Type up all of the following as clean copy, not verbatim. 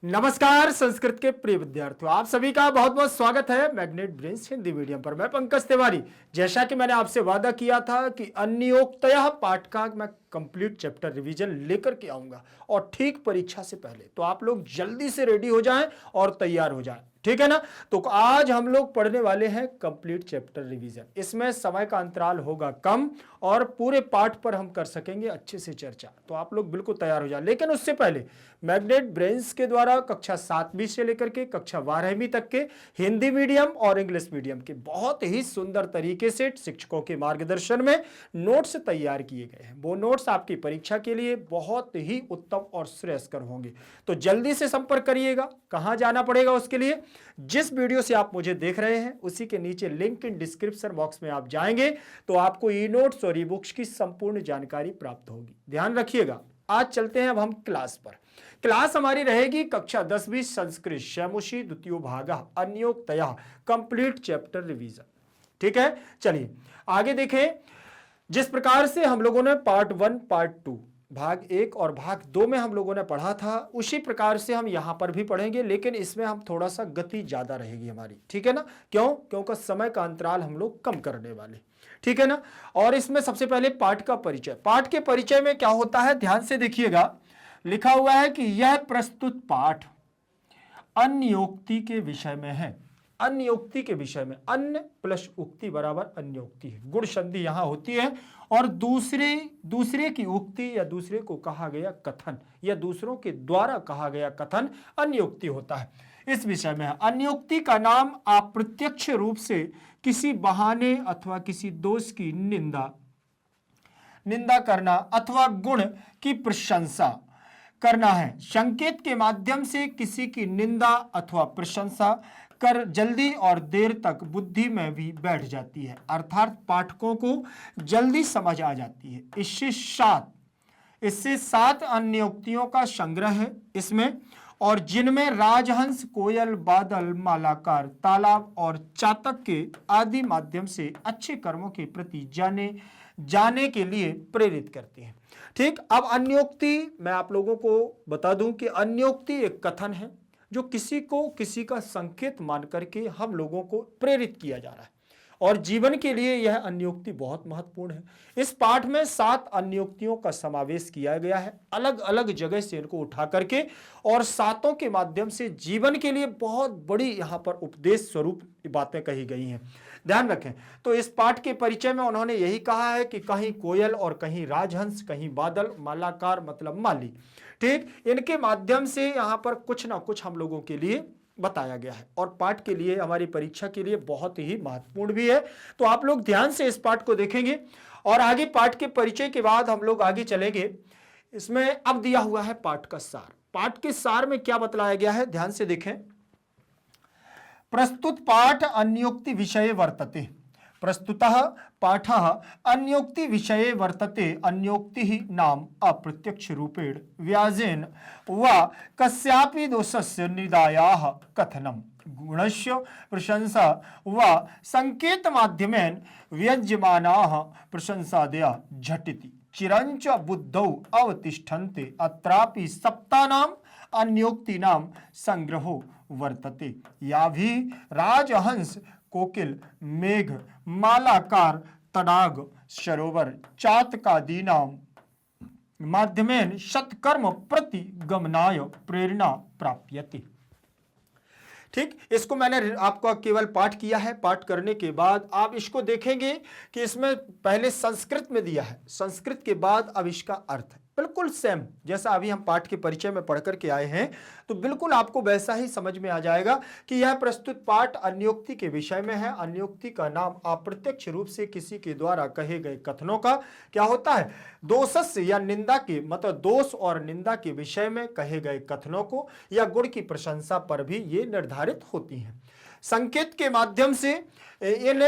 नमस्कार संस्कृत के प्रिय विद्यार्थियों, आप सभी का बहुत बहुत स्वागत है मैग्नेट ब्रेन्स हिंदी मीडियम पर। मैं पंकज तिवारी। जैसा कि मैंने आपसे वादा किया था कि अन्योक्तयः पाठ का मैं कंप्लीट चैप्टर रिवीजन लेकर के आऊंगा और ठीक परीक्षा से पहले, तो आप लोग जल्दी से रेडी हो जाएं और तैयार हो जाएं, ठीक है ना। तो आज हम लोग पढ़ने वाले हैं कंप्लीट चैप्टर रिवीजन। इसमें समय का अंतराल होगा कम और पूरे पाठ पर हम कर सकेंगे अच्छे से चर्चा, तो आप लोग बिल्कुल तैयार हो जाए। लेकिन उससे पहले मैग्नेट ब्रेन्स के द्वारा कक्षा 7वीं से लेकर के कक्षा 12वीं तक के हिंदी मीडियम और इंग्लिश मीडियम के बहुत ही सुंदर तरीके से शिक्षकों के मार्गदर्शन में नोट्स तैयार किए गए हैं। वो नोट्स आपकी परीक्षा के लिए बहुत ही उत्तम और श्रेयस्कर होंगे। तो जल्दी से संपर्क करिएगा। कहां जाना पड़ेगा उसके लिए? जिस वीडियो से आप मुझे देख रहे हैं उसी के नीचे लिंक इन डिस्क्रिप्शन बॉक्स में आप जाएंगे तो आपको ई नोट्स और ई बुक्स की संपूर्ण जानकारी प्राप्त होगी। ध्यान रखिएगा। आज चलते हैं अब हम क्लास पर। क्लास हमारी रहेगी कक्षा 10वीं संस्कृत शैमुषी द्वितीय भाग अन्योक्तयः कंप्लीट चैप्टर रिवीजन। ठीक है, चलिए आगे देखें। जिस प्रकार से हम लोगों ने पार्ट 1, पार्ट 2, भाग 1 और भाग 2 में हम लोगों ने पढ़ा था, उसी प्रकार से हम यहां पर भी पढ़ेंगे, लेकिन इसमें हम थोड़ा सा गति ज्यादा रहेगी हमारी, ठीक है ना। क्यों? क्योंकि समय का अंतराल हम लोग कम करने वाले, ठीक है ना। और इसमें सबसे पहले पाठ का परिचय। पाठ के परिचय में क्या होता है, ध्यान से देखिएगा। लिखा हुआ है कि यह प्रस्तुत पाठ अन्योक्ति के विषय में है। अन्योक्ति के विषय में, अन्य प्लस उक्ति बराबर अन्योक्ति है। गुण संधि यहां होती है और दूसरे की उक्ति या दूसरे को कहा गया कथन या दूसरों के द्वारा कहा गया कथन अन्योक्ति होता है। इस विषय में अन्योक्ति का नाम अप्रत्यक्ष रूप से किसी बहाने अथवा किसी दोष की निंदा करना अथवा गुण की प्रशंसा करना है। संकेत के माध्यम से किसी की निंदा अथवा प्रशंसा कर जल्दी और देर तक बुद्धि में भी बैठ जाती है, अर्थात पाठकों को जल्दी समझ आ जाती है। इससे 7 अन्योक्तियों का संग्रह है इसमें, और जिनमें राजहंस, कोयल, बादल, मालाकार, तालाब और चातक के आदि माध्यम से अच्छे कर्मों के प्रति जाने के लिए प्रेरित करते हैं। ठीक, अब अन्योक्ति मैं आप लोगों को बता दूं कि अन्योक्ति एक कथन है जो किसी का संकेत मान करके हम लोगों को प्रेरित किया जा रहा है, और जीवन के लिए यह अन्योक्ति बहुत महत्वपूर्ण है। इस पाठ में 7 अन्योक्तियों का समावेश किया गया है, अलग अलग जगह से इनको उठा करके, और 7 के माध्यम से जीवन के लिए बहुत बड़ी यहां पर उपदेश स्वरूप बातें कही गई हैं। ध्यान रखें। तो इस पाठ के परिचय में उन्होंने यही कहा है कि कहीं कोयल और कहीं राजहंस, कहीं बादल, मालाकार मतलब माली, ठीक, इनके माध्यम से यहां पर कुछ ना कुछ हम लोगों के लिए बताया गया है, और पाठ के लिए, हमारी परीक्षा के लिए बहुत ही महत्वपूर्ण भी है। तो आप लोग ध्यान से इस पाठ को देखेंगे और आगे पाठ के परिचय के बाद हम लोग आगे चलेंगे। इसमें अब दिया हुआ है पाठ का सार। पाठ के सार में क्या बतलाया गया है, ध्यान से देखें। प्रस्तुत पाठ अन्योक्ति विषये वर्तते। प्रस्तुतः पाठः अन्योक्ति विषये वर्तते। अन्योक्तिः नाम अप्रत्यक्ष रूपेण व्याजेन वा कस्यापि दोषस्य निदायाः कथनम् गुणस्य प्रशंसा वा संकेत माध्यमेन व्यज्यमानाः प्रशंसादया झटिति चिरंच बुद्धौ अवतिष्ठन्ते। अत्रापि सप्तानाम अन्योक्तीनां संग्रहो वर्तते। या भी राजहंस, कोकिल, मेघ, मालाकार, तडाग, सरोवर, चातकादीनां माध्यमेन सत्कर्म प्रति गमनाय प्रेरणा प्राप्यते। ठीक, इसको मैंने आपको केवल पाठ किया है। पाठ करने के बाद आप इसको देखेंगे कि इसमें पहले संस्कृत में दिया है, संस्कृत के बाद अब इसका अर्थ है बिल्कुल सेम जैसा अभी हम पाठ के परिचय में पढ़ करके आए हैं, तो बिल्कुल आपको वैसा ही समझ में आ जाएगा कि यह प्रस्तुत पाठ अन्योक्ति के विषय में है। अन्योक्ति का नाम अप्रत्यक्ष रूप से किसी के द्वारा कहे गए कथनों का क्या होता है, दोषस्य या निंदा के, मतलब दोष और निंदा के विषय में कहे गए कथनों को या गुण की प्रशंसा पर भी ये निर्धारित होती हैं। संकेत के माध्यम से इन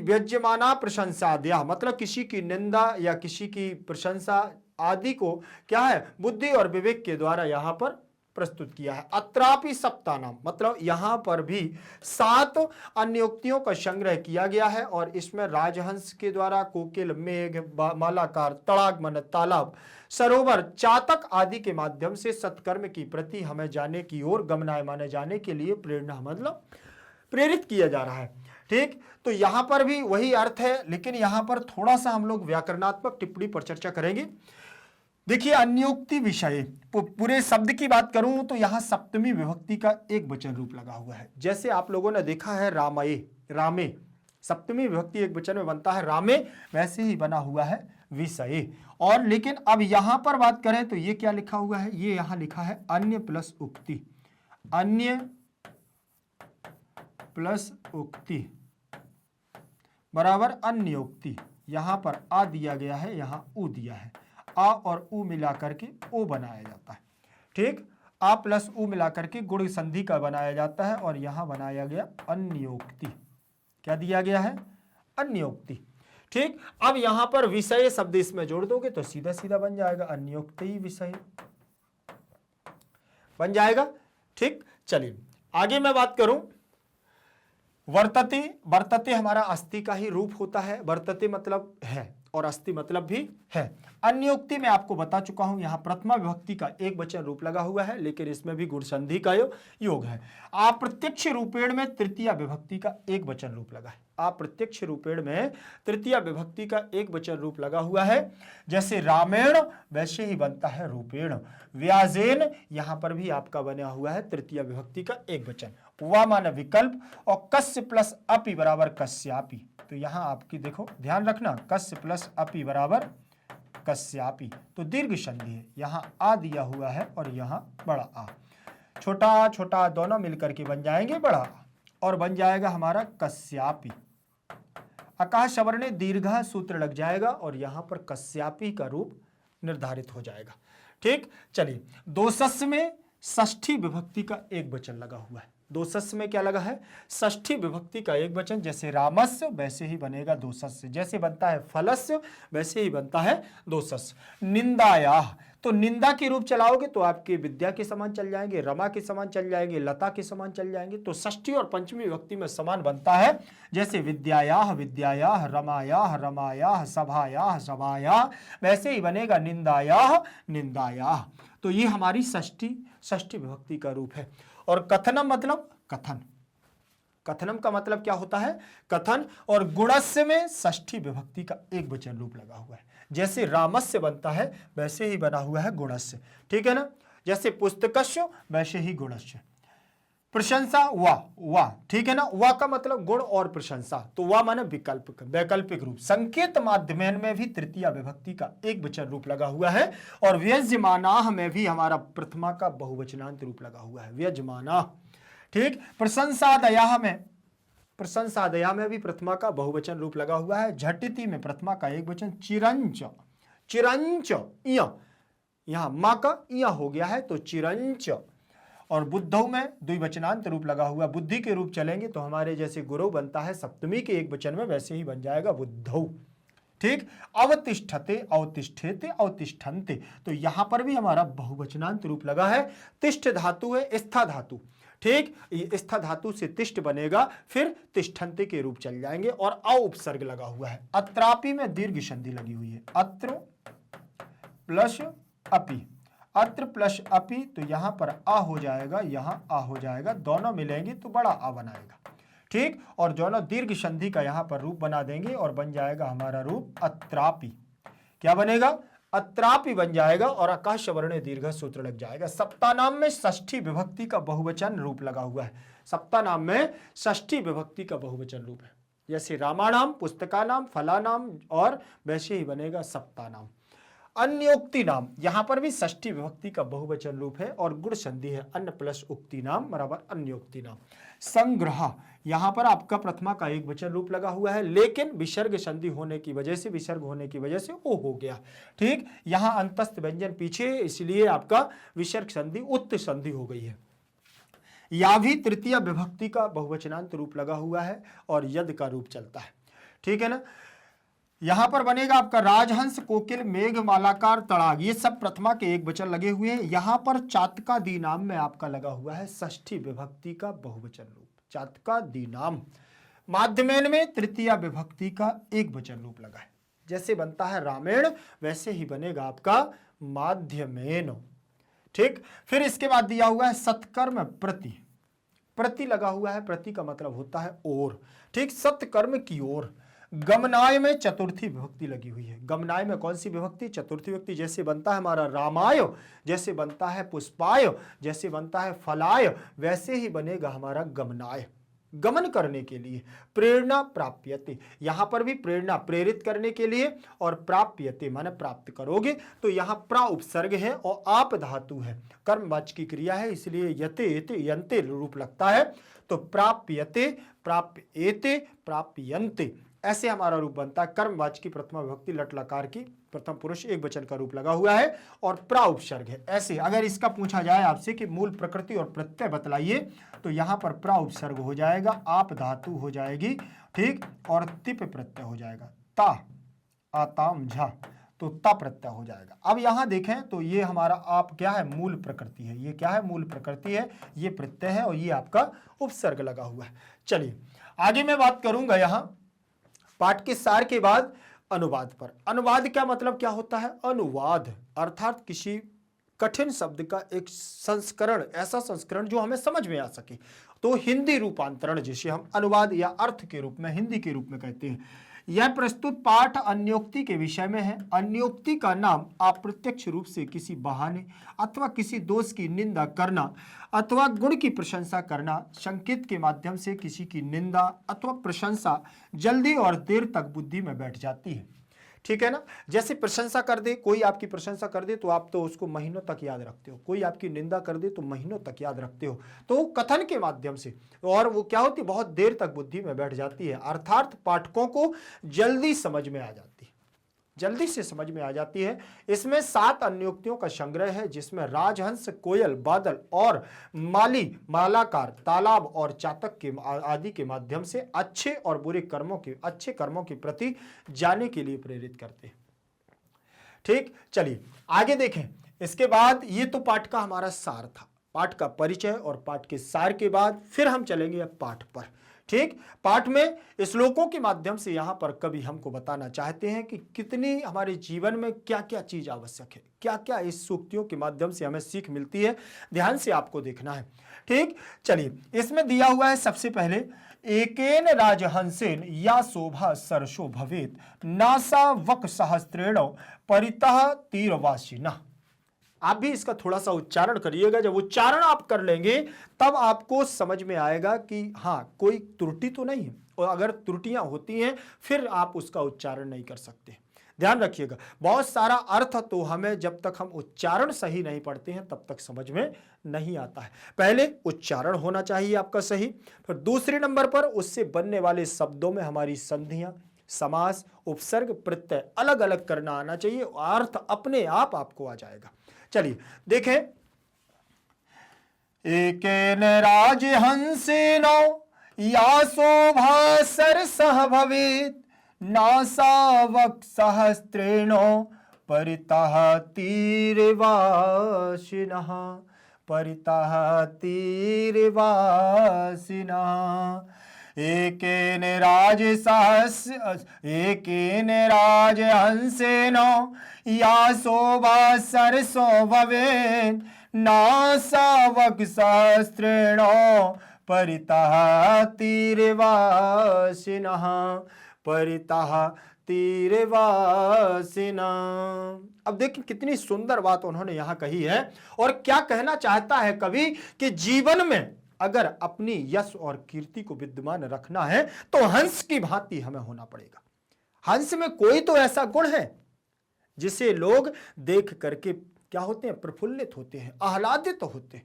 व्यज्यमाना प्रशंसाद्या, मतलब किसी की निंदा या किसी की प्रशंसा आदि को क्या है, बुद्धि और विवेक के द्वारा यहाँ पर प्रस्तुत किया है। अत्रापि सप्तानाम मतलब यहां पर भी 7 अन्योक्तियों का संग्रह किया गया है और इसमें राजहंस के द्वारा कोकिल, मेघ, मालाकार, तड़ागमन, तालाब, सरोवर, चातक आदि के माध्यम से सत्कर्म की प्रति हमें जाने की ओर गमनायमाने जाने के लिए प्रेरणा मतलब प्रेरित किया जा रहा है। ठीक, तो यहां पर भी वही अर्थ है, लेकिन यहां पर थोड़ा सा हम लोग व्याकरणात्मक टिप्पणी पर चर्चा करेंगे। देखिए अन्योक्ति विषय पूरे शब्द की बात करूं तो यहां सप्तमी विभक्ति का एक वचन रूप लगा हुआ है। जैसे आप लोगों ने देखा है रामये, रामे सप्तमी विभक्ति एक वचन में बनता है रामे, वैसे ही बना हुआ है विषय। और लेकिन अब यहां पर बात करें तो ये क्या लिखा हुआ है, ये यहां लिखा है अन्य प्लस उक्ति, अन्य प्लस उक्ति बराबर अन्योक्ति। यहां पर आ दिया गया है, यहां उ दिया है, आ और उ मिला करके ओ बनाया जाता है। ठीक, आ प्लस उ मिला करके गुण संधि का बनाया जाता है और यहां बनाया गया अन्योक्ति। क्या दिया गया है, अन्योक्ति। ठीक, अब यहां पर विषय शब्द इसमें जोड़ दोगे तो सीधा सीधा बन जाएगा अन्योक्ति विषय बन जाएगा। ठीक, चलिए आगे मैं बात करूं, वर्तते, वर्तते हमारा अस्थि का ही रूप होता है। वर्तते मतलब है और अस्थि मतलब भी है। अन्योक्ति में आपको बता चुका हूं, यहां प्रथमा विभक्ति का एक वचन रूप लगा हुआ है, लेकिन इसमें भी गुण संधि का योग है। अप्रत्यक्ष रूपेण में तृतीया विभक्ति का एक वचन रूप लगा है। अप्रत्यक्ष रूपेण में तृतीया विभक्ति का एक वचन रूप लगा हुआ है। जैसे रामेण वैसे ही बनता है रूपेण। व्याजेन यहां पर भी आपका बना हुआ है तृतीया विभक्ति का एक वचन। वा मान विकल्प और कस्य प्लस अपि बराबर कस्यापि। तो यहां आपकी देखो ध्यान रखना, कस्य प्लस अपि बराबर कस्यापि, तो दीर्घ संधि है। यहां आ दिया हुआ है और यहां बड़ा आ, छोटा छोटा दोनों मिलकर के बन जाएंगे बड़ा आ और बन जाएगा हमारा कस्यापि। आकाश सवर्ण दीर्घ सूत्र लग जाएगा और यहां पर कस्यापि का रूप निर्धारित हो जाएगा। ठीक, चलिए दो सस्य में षष्ठी विभक्ति का एक वचन लगा हुआ है। दो सस्य में क्या लगा है, षष्ठी विभक्ति का एक वचन। जैसे रामस्य वैसे ही बनेगा दो सस्य, जैसे बनता है फलस्य वैसे ही बनता है दो सस्य। निंदाया, तो निंदा के रूप चलाओगे तो आपके विद्या के समान चल जाएंगे, रमा के समान चल जाएंगे, लता के समान चल जाएंगे। तो षष्ठी और पंचमी विभक्ति में समान बनता है। जैसे विद्यायाः विद्यायाः, रमायाः रमायाः, सभायाः सभायाः, वैसे ही बनेगा निंदायाः निंदायाः। तो ये हमारी षष्ठी विभक्ति का रूप है। और कथनम मतलब कथन, कथनम का मतलब क्या होता है, कथन। और गुणस्य में षष्ठी विभक्ति का एक वचन रूप लगा हुआ है। जैसे रामस्य बनता है वैसे ही बना हुआ है गुणस्य। ठीक है ना, जैसे पुस्तकस्य वैसे ही गुणस्य। प्रशंसा वा, ठीक है ना, वा का मतलब गुण और प्रशंसा, तो वा माने विकल्प, वैकल्पिक रूप। संकेत माध्यमेन में भी तृतीया विभक्ति का एक वचन रूप लगा हुआ है। और व्यज्यमानाः में भी हमारा प्रथमा का बहुवचनांत रूप लगा हुआ है, व्यज्यमानाः। ठीक, प्रशंसादयाः में, प्रशंसादया में भी प्रथमा का बहुवचन रूप लगा हुआ है। झटिति में प्रथमा का एक वचन। चिरंच, चिरंच इया, यहां मां का इया हो गया है तो चिरंच। और बुद्धौ में द्विवचनांत रूप लगा हुआ, बुद्धि के रूप चलेंगे तो हमारे जैसे गुरु बनता है सप्तमी के एक वचन में, वैसे ही बन जाएगा बुद्धौ। ठीक, अवतिष्ठते अवतिष्ठेते अवतिष्ठन्ते, तो यहां पर भी हमारा बहुवचनांत रूप लगा है। तिष्ठ धातु है स्था धातु। ठीक, स्था धातु से तिष्ठ बनेगा, फिर तिष्ठन्ते के रूप चल जाएंगे और अ उपसर्ग लगा हुआ है। अत्रापि में दीर्घ संधि लगी हुई है, अत्र प्लस अपि, अत्र प्लस अपि, तो यहां पर आ हो जाएगा, यहां आ हो जाएगा, दोनों मिलेंगे तो बड़ा आ बनाएगा। ठीक, और दोनों दीर्घ संधि का यहां पर रूप बना देंगे और बन जाएगा हमारा रूप अत्रापि। क्या बनेगा, अत्रापि बन जाएगा और आकाश वर्ण दीर्घ सूत्र लग जाएगा। सप्तानाम में षष्ठी विभक्ति का बहुवचन रूप लगा हुआ है। सप्तानाम में षष्ठी विभक्ति का बहुवचन रूप है। जैसे रामानाम, पुस्तकानाम, फलानाम, और वैसे ही बनेगा सप्तानाम। अन्योक्ति नाम, यहां पर भी षष्ठी विभक्ति का बहुवचन रूप है और गुण संधि है, अन्न प्लस उक्ति नाम बराबर अन्योक्ति नाम। संग्रह, यहां पर आपका प्रथमा का एक वचन रूप लगा हुआ है, लेकिन विसर्ग संधि होने की वजह से, विसर्ग होने की वजह से ओ हो गया। ठीक, यहां अंतस्थ व्यंजन पीछे, इसलिए आपका विसर्ग संधि उत्त संधि हो गई है। या भी तृतीय विभक्ति का बहुवचनांत रूप लगा हुआ है और यद का रूप चलता है। ठीक है ना, यहां पर बनेगा आपका राजहंस, कोकिल, मेघ, मालाकार, तड़ाग, ये सब प्रथमा के एक वचन लगे हुए हैं। यहां पर चातका दी नाम में आपका लगा हुआ है षष्ठी विभक्ति का बहुवचन रूप। चातका दी नाम माध्यमेन में तृतीया विभक्ति का एक वचन रूप लगा है। जैसे बनता है रामेण वैसे ही बनेगा आपका माध्यमेन। ठीक, फिर इसके बाद दिया हुआ है सत्कर्म प्रति। प्रति लगा हुआ है, प्रति का मतलब होता है ओर। ठीक, सत्कर्म की ओर। गमनाय में चतुर्थी विभक्ति लगी हुई है। गमनाय में कौन सी विभक्ति? चतुर्थी विभक्ति। जैसे बनता है हमारा रामाय, जैसे बनता है पुष्पाय, जैसे बनता है फलाय, वैसे ही बनेगा हमारा गमनाय, गमन करने के लिए। प्रेरणा प्राप्यते, यहां पर भी प्रेरणा प्रेरित करने के लिए, और प्राप्यते माने प्राप्त करोगे। तो यहां प्रा उपसर्ग है और आप धातु है, कर्मवाचक की क्रिया है, इसलिए यते एते यंते रूप लगता है। तो प्राप्यते, प्राप्येते, प्राप्यन्ते, ऐसे हमारा रूप बनता है। कर्मवाचक की प्रथमा विभक्ति लट लकार की प्रथम पुरुष एक वचन का रूप लगा हुआ है और प्रा उपसर्ग है। ऐसे अगर इसका पूछा जाए आपसे कि मूल प्रकृति और प्रत्यय बतलाइए, तो यहां पर प्रा उपसर्ग हो जाएगा, आप धातु हो जाएगी, ठीक, और तिप प्रत्यय हो जाएगा, ता आताम झा, तो ता प्रत्यय हो जाएगा। अब यहां देखें तो ये हमारा आप क्या है? मूल प्रकृति है। ये क्या है? मूल प्रकृति है, ये प्रत्यय है और ये आपका उपसर्ग लगा हुआ है। चलिए आगे मैं बात करूंगा यहां पाठ के सार के बाद अनुवाद पर। अनुवाद क्या मतलब क्या होता है? अनुवाद अर्थात किसी कठिन शब्द का एक संस्करण, ऐसा संस्करण जो हमें समझ में आ सके। तो हिंदी रूपांतरण जिसे हम अनुवाद या अर्थ के रूप में, हिंदी के रूप में कहते हैं। यह प्रस्तुत पाठ अन्योक्ति के विषय में है। अन्योक्ति का नाम अप्रत्यक्ष रूप से किसी बहाने अथवा किसी दोष की निंदा करना अथवा गुण की प्रशंसा करना, संकेत के माध्यम से किसी की निंदा अथवा प्रशंसा जल्दी और देर तक बुद्धि में बैठ जाती है। ठीक है ना? जैसे प्रशंसा कर दे, कोई आपकी प्रशंसा कर दे तो आप तो उसको महीनों तक याद रखते हो, कोई आपकी निंदा कर दे तो महीनों तक याद रखते हो। तो कथन के माध्यम से, और वो क्या होती है? बहुत देर तक बुद्धि में बैठ जाती है, अर्थात पाठकों को जल्दी समझ में आ जाती है, जल्दी से समझ में आ जाती है। इसमें 7 अन्योक्तियों का संग्रह है, जिसमें राजहंस, कोयल, बादल और माली, मालाकार, तालाब और चातक के आदि के माध्यम से अच्छे और बुरे कर्मों के, अच्छे कर्मों के प्रति जाने के लिए प्रेरित करते हैं। ठीक, चलिए आगे देखें। इसके बाद ये तो पाठ का हमारा सार था, पाठ का परिचय और पाठ के सार के बाद फिर हम चलेंगे अब पाठ पर। ठीक, पाठ में श्लोकों के माध्यम से यहां पर कवि हमको बताना चाहते हैं कि कितनी हमारे जीवन में क्या क्या चीज आवश्यक है, क्या क्या इस सूक्तियों के माध्यम से हमें सीख मिलती है। ध्यान से आपको देखना है। ठीक, चलिए इसमें दिया हुआ है सबसे पहले, एकेन राजहंसेन या शोभा सरसो भवेत नासा वक सहस्त्रेण परितः तीरवासिना। आप भी इसका थोड़ा सा उच्चारण करिएगा। जब उच्चारण आप कर लेंगे तब आपको समझ में आएगा कि हाँ कोई त्रुटि तो नहीं है, और अगर त्रुटियां होती हैं फिर आप उसका उच्चारण नहीं कर सकते। ध्यान रखिएगा, बहुत सारा अर्थ तो हमें जब तक हम उच्चारण सही नहीं पढ़ते हैं तब तक समझ में नहीं आता है। पहले उच्चारण होना चाहिए आपका सही, फिर दूसरे नंबर पर उससे बनने वाले शब्दों में हमारी संधियां, समास, उपसर्ग, प्रत्यय अलग अलग करना आना चाहिए, अर्थ अपने आप आपको आ जाएगा। चलिए देखें, एकेन राजहंसेन या शोभा सरसः भवेत् नासावक सहस्त्रेण परितः तीरवासिनः, परितः तीरवासिनः। एकेन राजहंसेन या शोभा सरसो भवेत् नासावक सहस्त्रेण परितः तीरवासिनः, परितः तीरवासिना। अब देखिए कितनी सुंदर बात उन्होंने यहां कही है, और क्या कहना चाहता है कवि कि जीवन में अगर अपनी यश और कीर्ति को विद्यमान रखना है तो हंस की भांति हमें होना पड़ेगा। हंस में कोई तो ऐसा गुण है जिसे लोग देख करके क्या होते हैं? प्रफुल्लित होते हैं, आह्लादित होते हैं,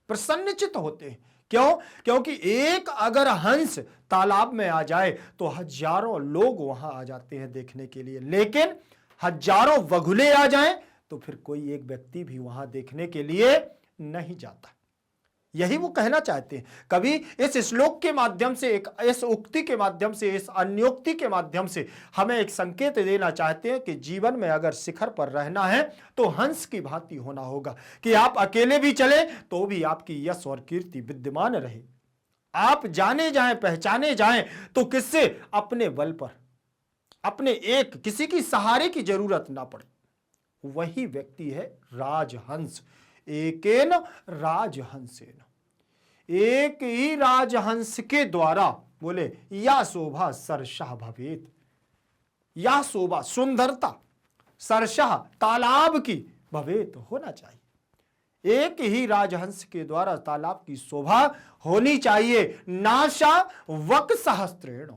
प्रसन्नचित होते हैं। क्यों? क्योंकि एक अगर हंस तालाब में आ जाए तो हजारों लोग वहां आ जाते हैं देखने के लिए, लेकिन हजारों वघुले आ जाएं तो फिर कोई एक व्यक्ति भी वहां देखने के लिए नहीं जाता। यही वो कहना चाहते हैं। कभी इस श्लोक के माध्यम से, इस उक्ति के माध्यम से, इस अन्योक्ति के माध्यम से हमें एक संकेत देना चाहते हैं कि जीवन में अगर शिखर पर रहना है तो हंस की भांति होना होगा, कि आप अकेले भी चले तो भी आपकी यश और कीर्ति विद्यमान रहे। आप जाने जाएं, पहचाने जाएं तो किससे? अपने बल पर, अपने एक किसी की सहारे की जरूरत ना पड़े। वही व्यक्ति है राजहंस। एकेन राजहंसेन, एक ही राजहंस के द्वारा, बोले या शोभा सरशाह भवेत, या शोभा सुंदरता सरशाह तालाब की भवेत होना चाहिए। एक ही राजहंस के द्वारा तालाब की शोभा होनी चाहिए। नाशा वक सहस्त्रेण,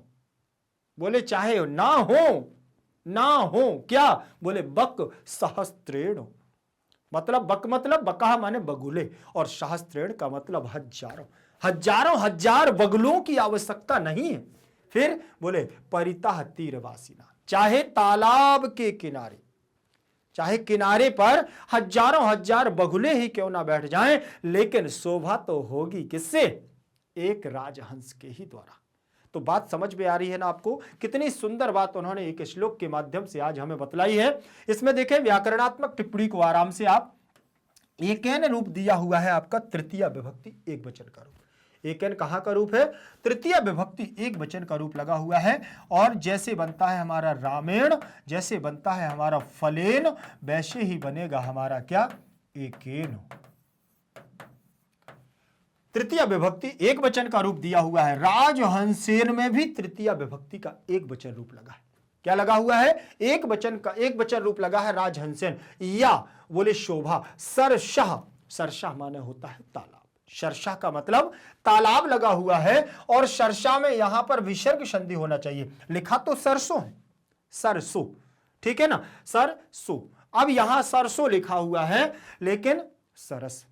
बोले चाहे ना हो क्या? बोले बक सहस्त्रेण, मतलब बक मतलब बकाह माने बगुले, और सहस्त्रेण का मतलब हजार बगुलों की आवश्यकता नहीं है। फिर बोले परितः तीरवासिना, चाहे तालाब के किनारे, चाहे किनारे पर हजार बगुले ही क्यों ना बैठ जाएं, लेकिन शोभा तो होगी किससे? एक राजहंस के ही द्वारा। तो बात समझ में आ रही है ना आपको? कितनी सुंदर बात उन्होंने एक श्लोक के माध्यम से आज हमें बतलाई है। इसमें देखें व्याकरणात्मक टिप्पणी को आराम से आप, एकेन रूप दिया हुआ है आपका तृतीय विभक्ति एक वचन का रूप। एकेन कहां का रूप है? तृतीय विभक्ति एक वचन का रूप लगा हुआ है। और जैसे बनता है हमारा रामेण, जैसे बनता है हमारा फलेन, वैसे ही बनेगा हमारा क्या? एकेन। तृतीय विभक्ति एक वचन का रूप दिया हुआ है। राजहंसेन में भी तृतीय विभक्ति का एक वचन रूप लगा है। क्या लगा हुआ है? एक वचन रूप लगा है राजहंसेन। या बोले शोभा सरशाह, सरशाह माने होता है तालाब। सरशाह का मतलब तालाब लगा हुआ है, और सरशाह में यहां पर विसर्ग संधि होना चाहिए। लिखा तो सरसों है, सरसों, ठीक है ना, सरसों। अब यहां सरसों लिखा हुआ है लेकिन सरस,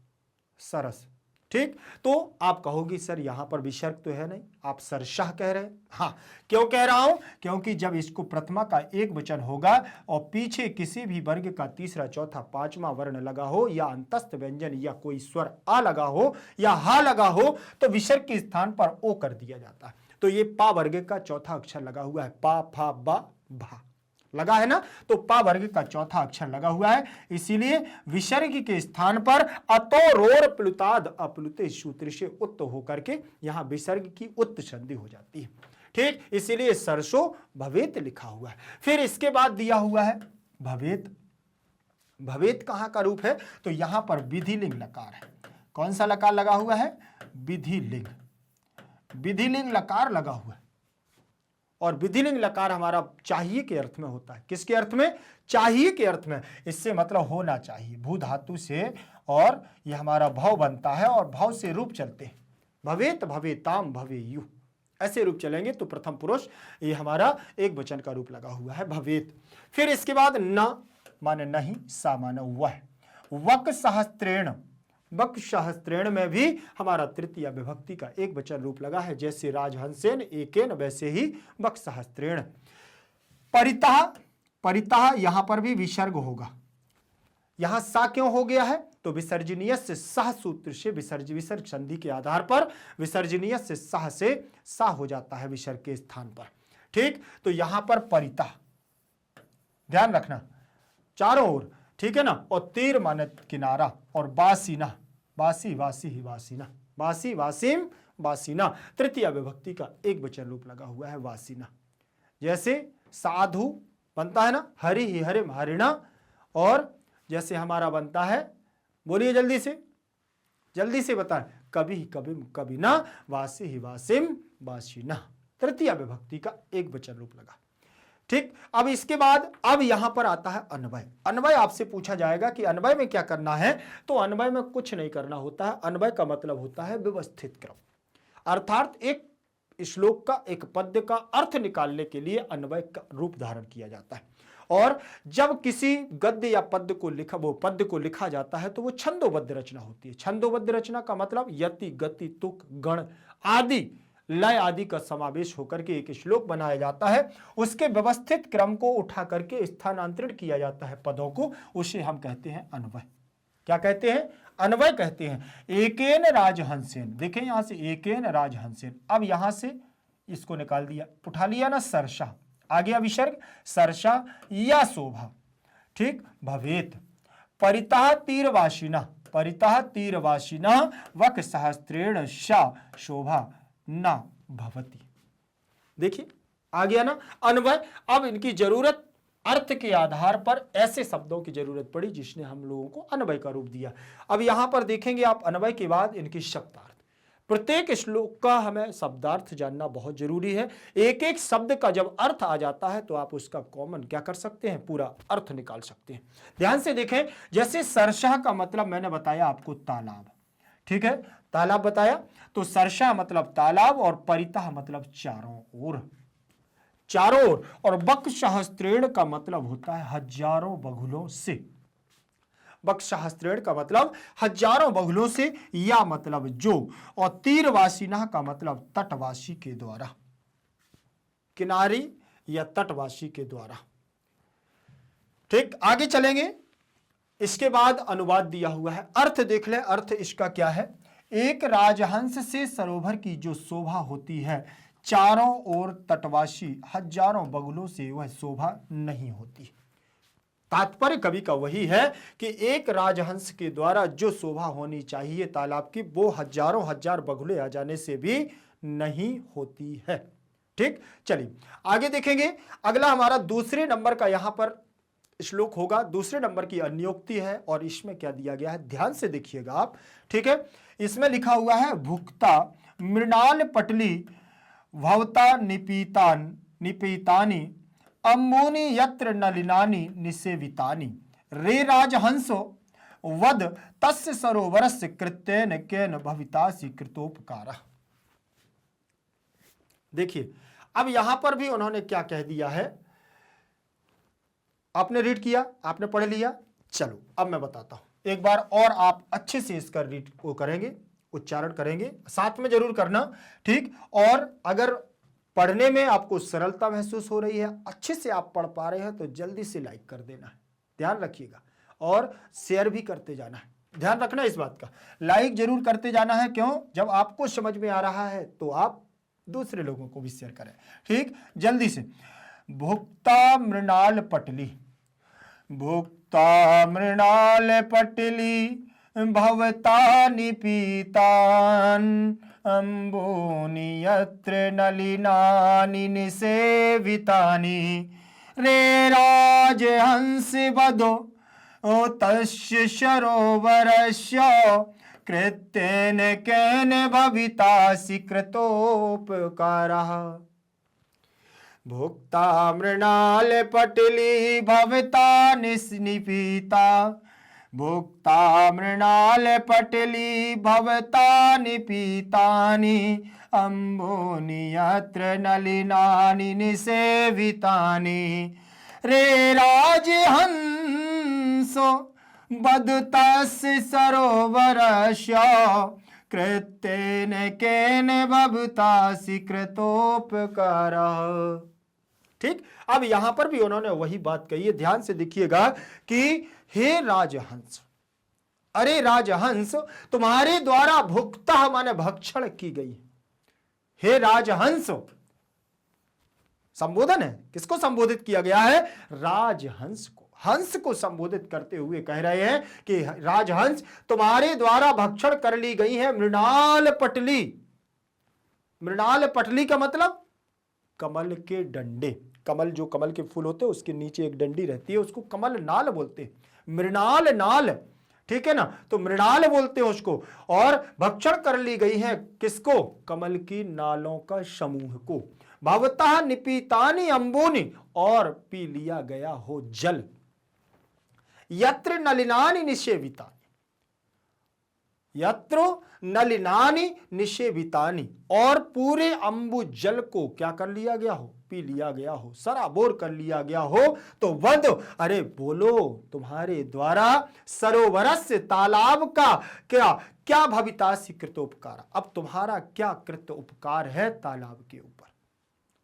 सरस, ठीक। तो आप कहोगी सर यहां पर विसर्ग तो है नहीं, आप सरशाह कह रहे हैं। हाँ, क्यों कह रहा हूं? क्योंकि जब इसको प्रथमा का एक वचन होगा और पीछे किसी भी वर्ग का तीसरा, चौथा, पांचवा वर्ण लगा हो, या अंतस्थ व्यंजन या कोई स्वर आ लगा हो या हा लगा हो, तो विसर्ग के स्थान पर ओ कर दिया जाता है। तो ये पा वर्ग का चौथा अक्षर लगा हुआ है, पा फा बा भा लगा है ना, तो पा वर्ग का चौथा अक्षर लगा हुआ है। इसीलिए विसर्ग के स्थान पर अतो रोर प्लुताद अप्लुते सूत्र से उत्त होकर के यहां विसर्ग की उत्त संधि हो जाती है, ठीक। इसीलिए सरसों भवेत लिखा हुआ है। फिर इसके बाद दिया हुआ है भवेत। भवेत कहां का रूप है? तो यहां पर विधिलिंग लकार है। कौन सा लकार लगा हुआ है? विधिलिंग, विधिलिंग लकार लगा हुआ है। और विधिलिंग लकार हमारा चाहिए के अर्थ में होता है। किसके अर्थ में? चाहिए के अर्थ में। इससे मतलब होना चाहिए, भू धातु से, और यह हमारा भव बनता है और भव से रूप चलते हैं। भवेत, भवेताम, भवेयु, ऐसे रूप चलेंगे तो प्रथम पुरुष ये हमारा एक वचन का रूप लगा हुआ है, भवेत। फिर इसके बाद न माने नहीं, सा माने वह, वक सहस्त्रेण, वक सहस्त्रेण में भी हमारा तृतीय विभक्ति का एक वचन रूप लगा है। जैसे राजहंसेन एकेन, वैसे ही वक सहस्त्रेण। परितः, परितः यहां पर भी विसर्ग होगा। यहां सा क्यों हो गया है? तो विसर्जनीय से सह सूत्र से विसर्ग संधि के आधार पर विसर्जनीय से सह से सा हो जाता है विसर्ग के स्थान पर, ठीक। तो यहां पर परितः ध्यान रखना चारों ओर, ठीक है ना। और तीर माने किनारा, और बासीना, बासी वासी ही वासीना, बासी वासिम बासीना, तृतीय विभक्ति का एक वचन रूप लगा हुआ है वासीना। जैसे साधु बनता है ना, हरि ही हरिम हरिणा, और जैसे हमारा बनता है, बोलिए जल्दी से बताएं, कभी ही कभी कभी ना, वासी ही वासिम वासीना, तृतीय विभक्ति का एक वचन रूप लगा, ठीक। अब इसके बाद अब यहां पर आता है अन्वय। अन्वय आपसे पूछा जाएगा कि अन्वय में क्या करना है? तो अन्वय में कुछ नहीं करना होता है। अन्वय का मतलब होता है व्यवस्थित क्रम, अर्थात एक श्लोक का, एक पद्य का अर्थ निकालने के लिए अन्वय का रूप धारण किया जाता है। और जब किसी गद्य या पद्य को लिखा जाता है तो वो छंदोबद्ध रचना होती है। छंदोबद्ध रचना का मतलब यति, गति, तुक, गण आदि, लय आदि का समावेश होकर के एक श्लोक बनाया जाता है। उसके व्यवस्थित क्रम को उठा करके स्थानांतरित किया जाता है पदों को, उसे हम कहते हैं अन्वय। क्या कहते हैं? अन्वय कहते हैं। एकेन राजहंसेन, देखें यहां से एकेन राजहंसेन, अब यहां से इसको निकाल दिया, उठा लिया ना सरसा, आ गया विसर्ग, सरसा या शोभा, ठीक, भवेत परितः तीरवासिना, परितः तीरवासिना वक सहस्त्रेण शा शोभा न भवति। देखिए आ गया ना अन्वय। अब इनकी जरूरत अर्थ के आधार पर ऐसे शब्दों की जरूरत पड़ी जिसने हम लोगों को अन्वय का रूप दिया। अब यहां पर देखेंगे आप अन्वय के बाद इनकी शब्दार्थ। प्रत्येक श्लोक का हमें शब्दार्थ जानना बहुत जरूरी है। एक एक शब्द का जब अर्थ आ जाता है तो आप उसका कॉमन क्या कर सकते हैं, पूरा अर्थ निकाल सकते हैं। ध्यान से देखें, जैसे सरसा का मतलब मैंने बताया आपको तालाब, ठीक है, तालाब बताया, तो सरसा मतलब तालाब और परितः मतलब चारों ओर, चारों ओर, और बक सहस्त्रेण का मतलब होता है हजारों बगुलों से, बक सहस्त्रेण का मतलब हजारों बगुलों से, या मतलब जो, और तीरवासिना का मतलब तटवासी के द्वारा, किनारी या तटवासी के द्वारा। ठीक, आगे चलेंगे। इसके बाद अनुवाद दिया हुआ है, अर्थ देख ले, अर्थ इसका क्या है? एक राजहंस से सरोवर की जो शोभा होती है, चारों ओर तटवासी हजारों बगुलों से वह शोभा नहीं होती। तात्पर्य कवि का वही है कि एक राजहंस के द्वारा जो शोभा होनी चाहिए तालाब की, वो हजारों हजार बगुले आ जाने से भी नहीं होती है। ठीक, चलिए आगे देखेंगे। अगला हमारा दूसरे नंबर का यहां पर श्लोक होगा, दूसरे नंबर की अन्योक्ति है, और इसमें क्या दिया गया है ध्यान से देखिएगा आप। ठीक है, इसमें लिखा हुआ है भुक्ता मृणाल पटली भवता निपीतानि अम्बूनि यत्र नलिनानि निसेवितानि रे राजहंसो वद तस्य सरोवरस्य कृत्येन केन भवितासि कृतोपकारः। देखिए अब यहां पर भी उन्होंने क्या कह दिया है, आपने रीड किया, आपने पढ़ लिया, चलो अब मैं बताता हूं एक बार और, आप अच्छे से इसका रीड वो करेंगे, उच्चारण करेंगे, साथ में जरूर करना। ठीक, और अगर पढ़ने में आपको सरलता महसूस हो रही है, अच्छे से आप पढ़ पा रहे हैं, तो जल्दी से लाइक कर देना है, ध्यान रखिएगा, और शेयर भी करते जाना है, ध्यान रखना इस बात का, लाइक जरूर करते जाना है। क्यों? जब आपको समझ में आ रहा है तो आप दूसरे लोगों को भी शेयर करें। ठीक, जल्दी से। भुक्ता मृणाल पटली, भुक्ता मृणाल पटली भवता निपीतान अम्बूनि यत्र नलिनानि निसेवितानि रे राजहंस वदो तस्य सरोवरस्य कृत्येन केन भवितासि कृतोपकारः। भुक्ता मृणाल पटली भवता निपीता, भुक्ता मृणाल पटली भवता निपीतानि अम्बूनि यत्र नलिनानि निसेवितानि रे राजहंसो बदतस्य सरोवरस्य कृत्येन केन भवतासि कृतोपकारः। ठीक, अब यहां पर भी उन्होंने वही बात कही है, ध्यान से देखिएगा कि हे राजहंस, अरे राजहंस तुम्हारे द्वारा भुक्ता माने भक्षण की गई। हे राजहंस संबोधन है, किसको संबोधित किया गया है? राजहंस को, हंस को संबोधित करते हुए कह रहे हैं कि राजहंस तुम्हारे द्वारा भक्षण कर ली गई है मृणाल पटली। मृणाल पटली का मतलब कमल के डंडे, कमल जो कमल के फूल होते हैं उसके नीचे एक डंडी रहती है, उसको कमल नाल बोलते हैं, मृणाल नाल, ठीक है ना, तो मृणाल बोलते हैं उसको। और भक्षण कर ली गई है किसको? कमल की नालों का समूह को। भवतः निपीतानि अम्बूनि, और पी लिया गया हो जल। यत्र नलिनानि निषेवितानि, यत्र नलिनानि निषेवितानि, और पूरे अम्बु जल को क्या कर लिया गया हो? पी लिया गया हो, सराबोर कर लिया गया हो। तो वद, अरे बोलो तुम्हारे द्वारा सरोवरस्य तालाब का क्या क्या भवितासि कृतोपकार, अब तुम्हारा क्या कृत उपकार है तालाब के ऊपर।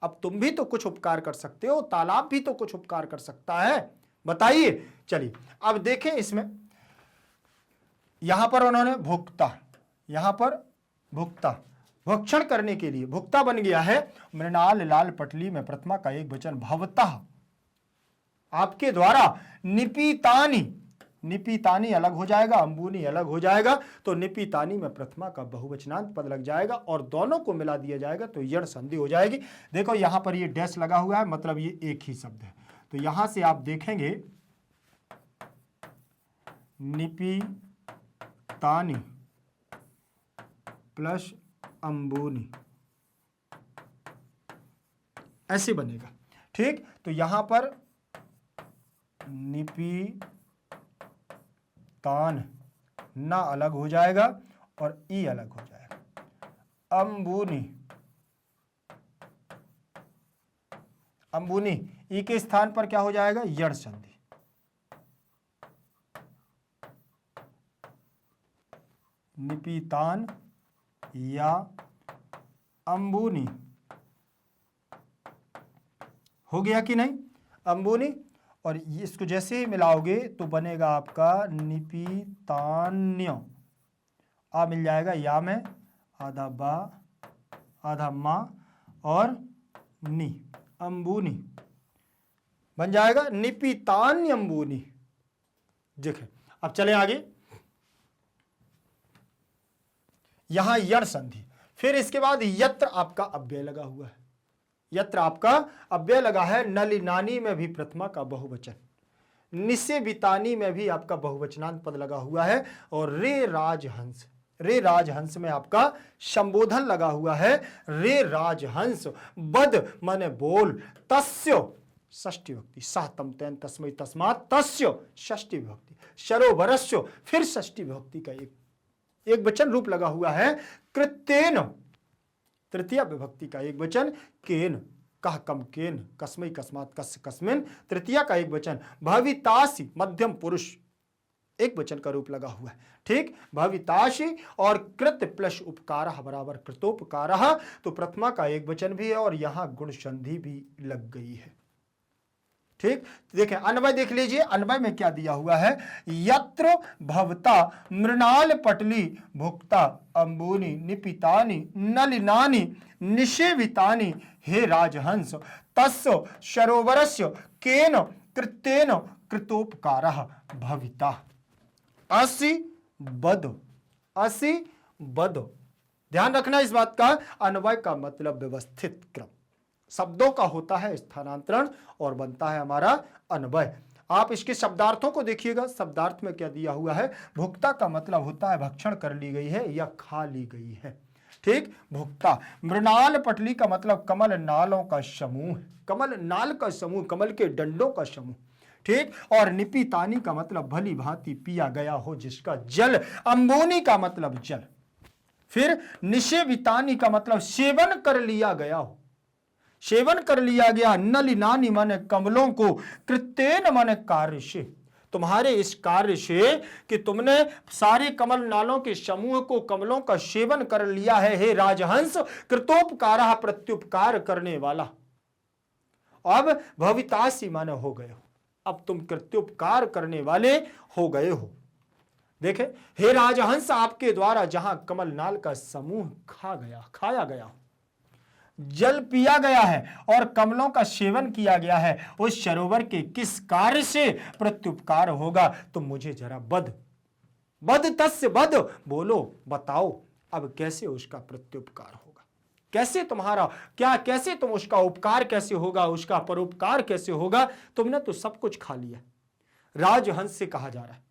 अब तुम भी तो कुछ उपकार कर सकते हो, तालाब भी तो कुछ उपकार कर सकता है, बताइए। चलिए अब देखें इसमें यहां पर उन्होंने भुक्ता, यहां पर भुक्ता, भक्षण करने के लिए भुक्ता बन गया है। मृणाल लाल पटली में प्रथमा का एक वचन भवतः, आपके द्वारा, निपीतानी, निपीतानी अलग हो जाएगा, अंबुनी अलग हो जाएगा, तो निपीतानी में प्रथमा का बहुवचनांत पद लग जाएगा और दोनों को मिला दिया जाएगा तो यण संधि हो जाएगी। देखो यहां पर ये डैश लगा हुआ है, मतलब ये एक ही शब्द है। तो यहां से आप देखेंगे निपीतानी प्लस अंबुनी, ऐसे बनेगा। ठीक, तो यहां पर निपीतान ना अलग हो जाएगा और ई अलग हो जाएगा। अंबुनी, अंबुनी ई के स्थान पर क्या हो जाएगा, यण संधि। निपीतान या अंबुनी, हो गया कि नहीं, अंबुनी। और इसको जैसे ही मिलाओगे तो बनेगा आपका निपीतान्य, आ मिल जाएगा या में, आधा बा आधा मा और नी, अंबुनी बन जाएगा निपीतान्य अंबुनी। देखें, अब चले आगे, यहां यण संधि, फिर इसके बाद यत्र आपका अव्यय लगा हुआ है, यत्र आपका अव्यय लगा है। नलिनानी में भी प्रथमा का बहुवचन, निसेवितानी में भी आपका बहुवचनांत पद लगा हुआ है और रे राजहंस, रे राजहंस में आपका संबोधन लगा हुआ है। रे राजहंस, बद माने बोल, तस्य षष्ठी विभक्ति, सातम तेन तस्मै तस्मात्, तस्य षष्ठी विभक्ति, सरोवरस्य फिर षष्ठी विभक्ति का एक वचन रूप लगा हुआ है। कृत्येन तृतीय विभक्ति का एक वचन, केन कह कम केन, कस्मै कस्मात् कस्य कस्मिन तृतीया का एक वचन। भवितासी मध्यम पुरुष एक वचन का रूप लगा हुआ है। ठीक, भविताशी और कृत प्लस उपकारः बराबर कृतोपकारः, तो प्रथमा का एक वचन भी है और यहां गुण संधि भी लग गई है। ठीक, देखें अन्वय देख लीजिए, अन्वय में क्या दिया हुआ है, यत्र भवता मृणाल पटली भुक्ता अंबुनी निपितानी नलिनानी निषेवितानी हे राजहंस तस्य सरोवरस्य केन कृत्येन कृतोपकारः भविता। असि बद, असि बद, ध्यान रखना इस बात का, अन्वय का मतलब व्यवस्थित क्रम, शब्दों का होता है स्थानांतरण और बनता है हमारा अन्वय। आप इसके शब्दार्थों को देखिएगा, शब्दार्थ में क्या दिया हुआ है, भुक्ता का मतलब होता है भक्षण कर ली गई है या खा ली गई है। ठीक, भुक्ता। मृणाल पटली का मतलब कमल नालों का समूह, कमल नाल का समूह, कमल के डंडों का समूह। ठीक, और निपितानी का मतलब भली भांति पिया गया हो जिसका जल, अंबुनी का मतलब जल। फिर निषेवितानी का मतलब सेवन कर लिया गया हो, सेवन कर लिया गया। नलिनानी माने कमलों को, कृत्येन माने कार्य से, तुम्हारे इस कार्य से कि तुमने सारे कमल नालों के समूह को, कमलों का सेवन कर लिया है हे राजहंस, कृतोपकारः प्रत्युपकार करने वाला। अब भवितासी माने हो गए हो, अब तुम कृत्योपकार करने वाले हो गए हो। देखे, हे राजहंस आपके द्वारा जहां कमल नाल का समूह खाया गया, जल पिया गया है और कमलों का सेवन किया गया है, उस सरोवर के किस कार्य से प्रत्युपकार होगा, तो मुझे जरा बद तस्य बद, बोलो बताओ अब कैसे उसका प्रत्युपकार होगा, कैसे तुम्हारा क्या, कैसे तुम उसका उपकार कैसे होगा, उसका परोपकार कैसे होगा। तुमने तो सब कुछ खा लिया। राजहंस से कहा जा रहा है,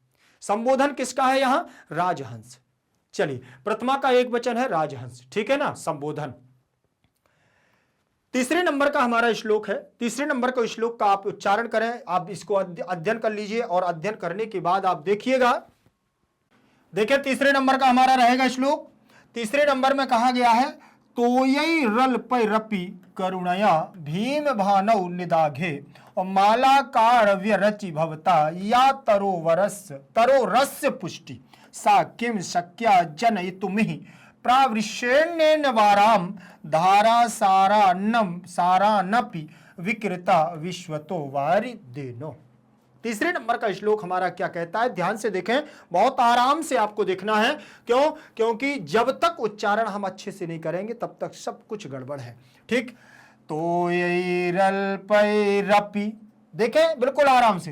संबोधन किसका है यहां, राजहंस। चलिए, प्रथमा का एक वचन है राजहंस, ठीक है ना, संबोधन। तीसरे नंबर का हमारा श्लोक है, तीसरे नंबर का श्लोक का आप उच्चारण करें, आप इसको अध्ययन कर लीजिए और अध्ययन करने के बाद आप देखिएगा। देखिए तीसरे नंबर का हमारा रहेगा श्लोक। तीसरे नंबर में कहा गया है, तोयै रल पै रपि करुणया भीम भानौ निदाघे और मालाकार व्यरचि भवता या तरोरस्य पुष्टि सा किम शक्या जनयितुमिहि प्रावृष्येण वाराम धारा सारानपि विकृता विश्वतो वारि देनो। तीसरे नंबर का श्लोक हमारा क्या कहता है, ध्यान से देखें, बहुत आराम से आपको देखना है। क्यों? क्योंकि जब तक उच्चारण हम अच्छे से नहीं करेंगे तब तक सब कुछ गड़बड़ है। ठीक, तो यही रल पैरपी, देखें बिल्कुल आराम से,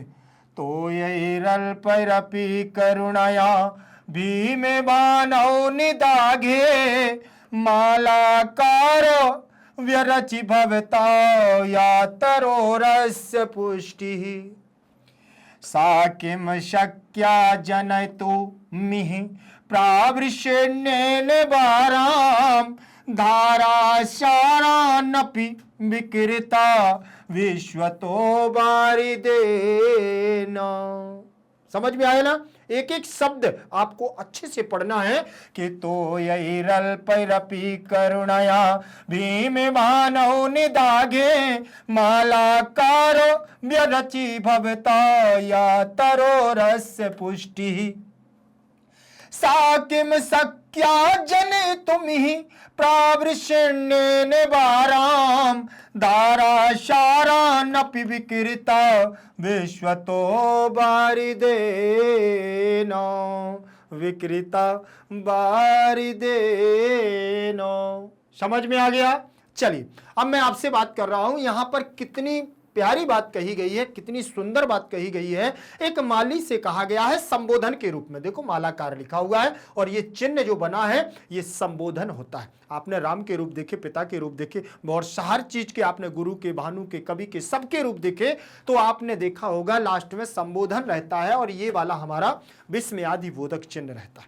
तो यही रल पैरपी करुणया भीम बानौ निदाघे मालाकार व्यरचि भवता या तरोरस्य पुष्टि सा किम शक्या जनयतु मिहि प्रावृष्येण वाराम धाराशारानपि विकृता विश्वतो बारिदेन। समझ में आया ना? एक एक शब्द आपको अच्छे से पढ़ना है कि तो यही रल पैरपी करुणया भीम मानव निदाघे मालाकार व्यरचि भवता या तरोरस्य पुष्टि सा किम शक्या जने तुमहि प्रावृष्येण वाराम धाराशारानपि विकृता विश्वतो बारिदेन विकृता बारिदेन। समझ में आ गया? चलिए अब मैं आपसे बात कर रहा हूं, यहां पर कितनी प्यारी बात कही गई है, कितनी सुंदर बात कही गई है। एक माली से कहा गया है संबोधन के रूप में। देखो मालाकार लिखा हुआ है और ये चिन्ह जो बना है ये संबोधन होता है। आपने राम के रूप देखे, पिता के रूप देखे, और हर चीज के आपने गुरु के, भानु के, कवि के, सबके रूप देखे, तो आपने देखा होगा लास्ट में संबोधन रहता है और ये वाला हमारा विस्मयादि बोधक चिन्ह रहता है।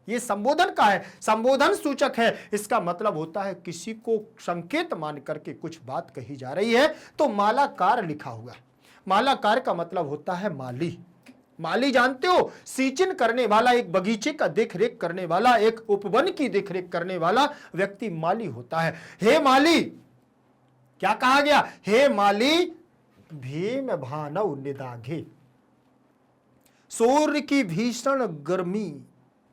ये संबोधन का है, संबोधन सूचक है। इसका मतलब होता है किसी को संकेत मान करके कुछ बात कही जा रही है, तो मालाकार लिखा हुआ है। मालाकार का मतलब होता है माली। माली जानते हो, सिंचन करने वाला, एक बगीचे का देखरेख करने वाला, एक उपवन की देखरेख करने वाला व्यक्ति माली होता है। हे माली, क्या कहा गया? हे माली भीम भानौ निदाघे, सूर्य की भीषण गर्मी,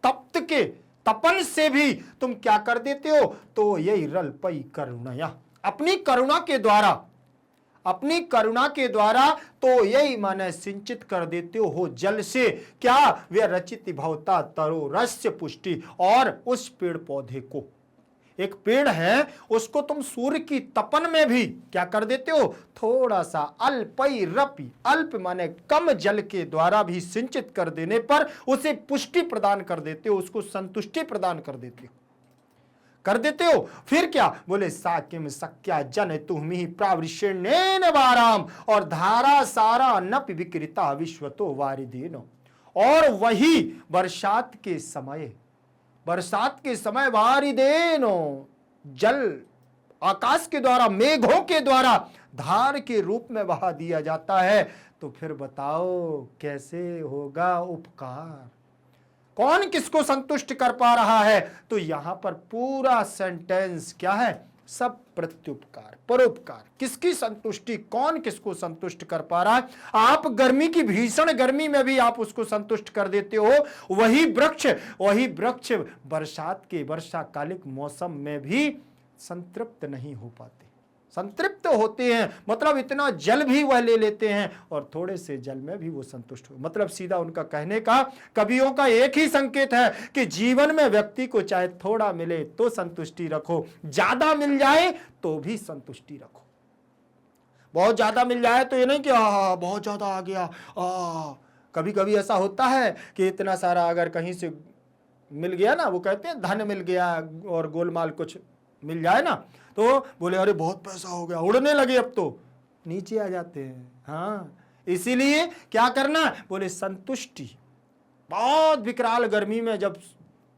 तप्त के तपन से भी तुम क्या कर देते हो? तो यही रल पई करुणया, अपनी करुणा के द्वारा, अपनी करुणा के द्वारा तो यही माने सिंचित कर देते हो जल से। क्या? वे रचित भवता तरो रस्य पुष्टि, और उस पेड़ पौधे को, एक पेड़ है उसको तुम सूर्य की तपन में भी क्या कर देते हो? थोड़ा सा अल्पई रपि, अल्प माने कम जल के द्वारा भी सिंचित कर देने पर उसे पुष्टि प्रदान कर देते हो, उसको संतुष्टि प्रदान कर देते हो। फिर क्या बोले? साकिम सक्या जन तुमहि प्रावृष्येण वाराम, और धारा सारा नपि विकृता विश्वतो वारिदेनो, और वही बरसात के समय वारिदेनो, जल आकाश के द्वारा, मेघों के द्वारा धार के रूप में बहा दिया जाता है। तो फिर बताओ कैसे होगा उपकार? कौन किसको संतुष्ट कर पा रहा है? तो यहां पर पूरा सेंटेंस क्या है? सब प्रत्युपकार, परोपकार। किसकी संतुष्टि, कौन किसको संतुष्ट कर पा रहा है? आप गर्मी की भीषण गर्मी में भी आप उसको संतुष्ट कर देते हो। वही वृक्ष बरसात के वर्षाकालिक मौसम में भी संतृप्त नहीं हो पाते, संतृप्त होते हैं। मतलब इतना जल भी वह ले लेते हैं और थोड़े से जल में भी वो संतुष्ट हो। मतलब सीधा उनका कहने का, कवियों का एक ही संकेत है कि जीवन में व्यक्ति को चाहे थोड़ा मिले तो संतुष्टि रखो, ज्यादा मिल जाए तो भी संतुष्टि रखो। बहुत ज्यादा मिल जाए तो ये नहीं कि बहुत ज्यादा आ गया। कभी कभी ऐसा होता है कि इतना सारा अगर कहीं से मिल गया ना, वो कहते हैं धन मिल गया और गोलमाल कुछ मिल जाए ना, तो बोले अरे बहुत पैसा हो गया, उड़ने लगे, अब तो नीचे आ जाते हैं। हाँ, इसीलिए क्या करना? बोले संतुष्टि। बहुत विकराल गर्मी में जब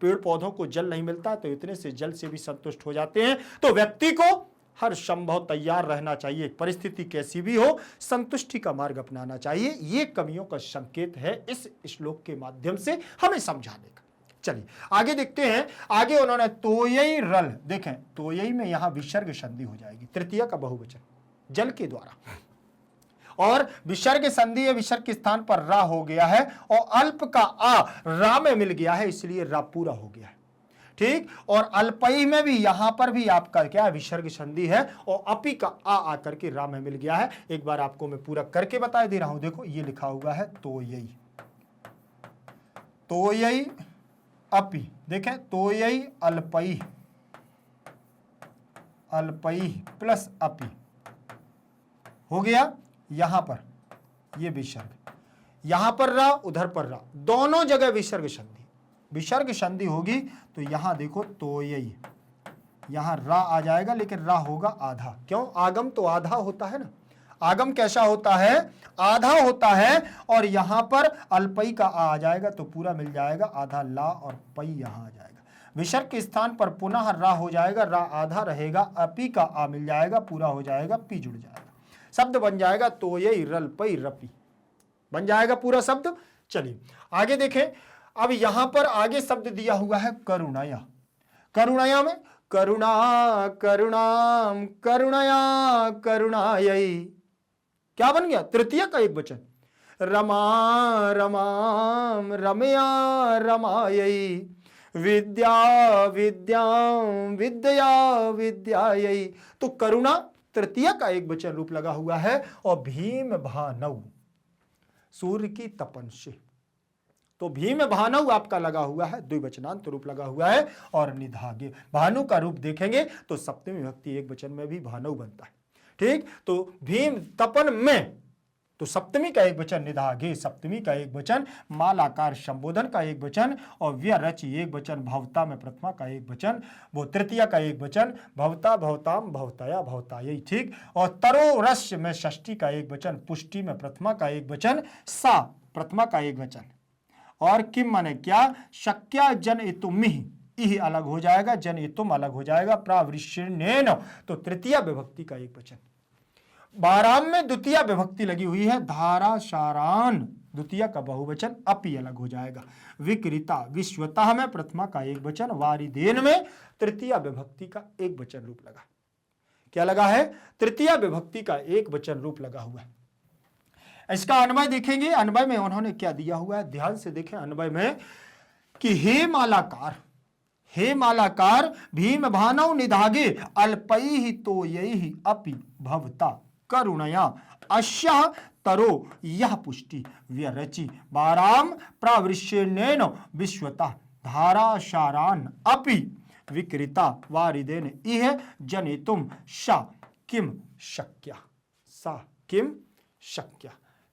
पेड़ पौधों को जल नहीं मिलता तो इतने से जल से भी संतुष्ट हो जाते हैं। तो व्यक्ति को हर संभव तैयार रहना चाहिए, परिस्थिति कैसी भी हो, संतुष्टि का मार्ग अपनाना चाहिए। ये कवियों का संकेत है इस श्लोक के माध्यम से हमें समझाने का। चलिए आगे देखते हैं। आगे उन्होंने तोयई रल, देखें तोयई में यहां विसर्ग संधि हो जाएगी, तृतीय का बहुवचन, जल के द्वारा, और विसर्ग संधि है, विसर्ग के स्थान पर रा हो गया है और अल्प का आ रा में मिल गया है, इसलिए रा पूरा हो गया है। ठीक। और अल्पई में भी यहां पर भी आपका क्या विसर्ग संधि है और अपी का आ आकर के रा में मिल गया है। एक बार आपको मैं पूरा करके बता दे रहा हूं। देखो ये लिखा हुआ है तोयई, तोयई अपी, देखें तोयई अल्पई, अल्पई प्लस अपी हो गया। यहां पर ये विसर्ग, यहां पर रा उधर पर रा, दोनों जगह विसर्ग संधि, विसर्ग संधि होगी तो यहां देखो तोयई, यहां रा आ जाएगा लेकिन रा होगा आधा। क्यों? आगम तो आधा होता है ना, आगम कैसा होता है? आधा होता है। और यहां पर अल्पई का आ जाएगा तो पूरा मिल जाएगा, आधा ला और पई यहां आ जाएगा। विसर्ग के स्थान पर पुनः रा हो जाएगा, रा आधा रहेगा, अपी का आ मिल जाएगा, पूरा हो जाएगा, पी जुड़ जाएगा, शब्द बन जाएगा तोयई रलपई रपी, बन जाएगा पूरा शब्द। चलिए आगे देखें। अब यहां पर आगे शब्द दिया हुआ है करुणया, करुणया में करुणा करुणाम करुणया करुणायई, क्या बन गया? तृतीय का एक वचन। रमा रमाम रमया रमायई, विद्या विद्याम विद्या विद्यायई। तो करुणा तृतीय का एक वचन रूप लगा हुआ है। और भीम भानव, सूर्य की तपन से, तो भीम भानव आपका लगा हुआ है, द्विवचनांत रूप लगा हुआ है। और निधागे, भानु का रूप देखेंगे तो सप्तमी विभक्ति एक वचन में भी भानव बनता है, ठीक। तो भीम तपन में, तो सप्तमी का एक वचन, निधागे सप्तमी का एक वचन, मालाकार संबोधन का एक वचन, और व्यरचि एक वचन, भवता में प्रथमा का एक वचन, वो तृतीय का एक वचन, भवता भवताम भवताया भवतायई, ठीक। और तरो रस में षष्ठी का एक वचन, पुष्टि में प्रथमा का एक वचन, सा प्रथमा का एक वचन। और किम माने क्या? शक्या जन इतुमिहि, इह अलग हो जाएगा, जन इतुम अलग हो जाएगा, प्रावृष्यनेन तो तृतीय विभक्ति का एक वचन। बाराम में द्वितीय विभक्ति लगी हुई है, धारा शारान द्वितीय का बहुवचन, अपि अलग हो जाएगा। विकृता विश्वतः में प्रथमा का एक वचन, वारिदेन में तृतीय विभक्ति का एक वचन रूप लगा। क्या लगा है? तृतीय विभक्ति का एक वचन रूप लगा हुआ है। इसका अन्वय देखेंगे, अन्वय में उन्होंने क्या दिया हुआ है, ध्यान से देखें अन्वय में कि हे मालाकार, हे मालाकार भीम भानव निधागे अल्पैहि तोयैहि अपि भवता करुणया अश्य तरो यह पुष्टि व्यरचि बाराम प्रावृष्यनेन विश्वतः धाराशारान अपि विकृता वारिदेन इह जनितुम सा किम शक्या, सा किम शक्या,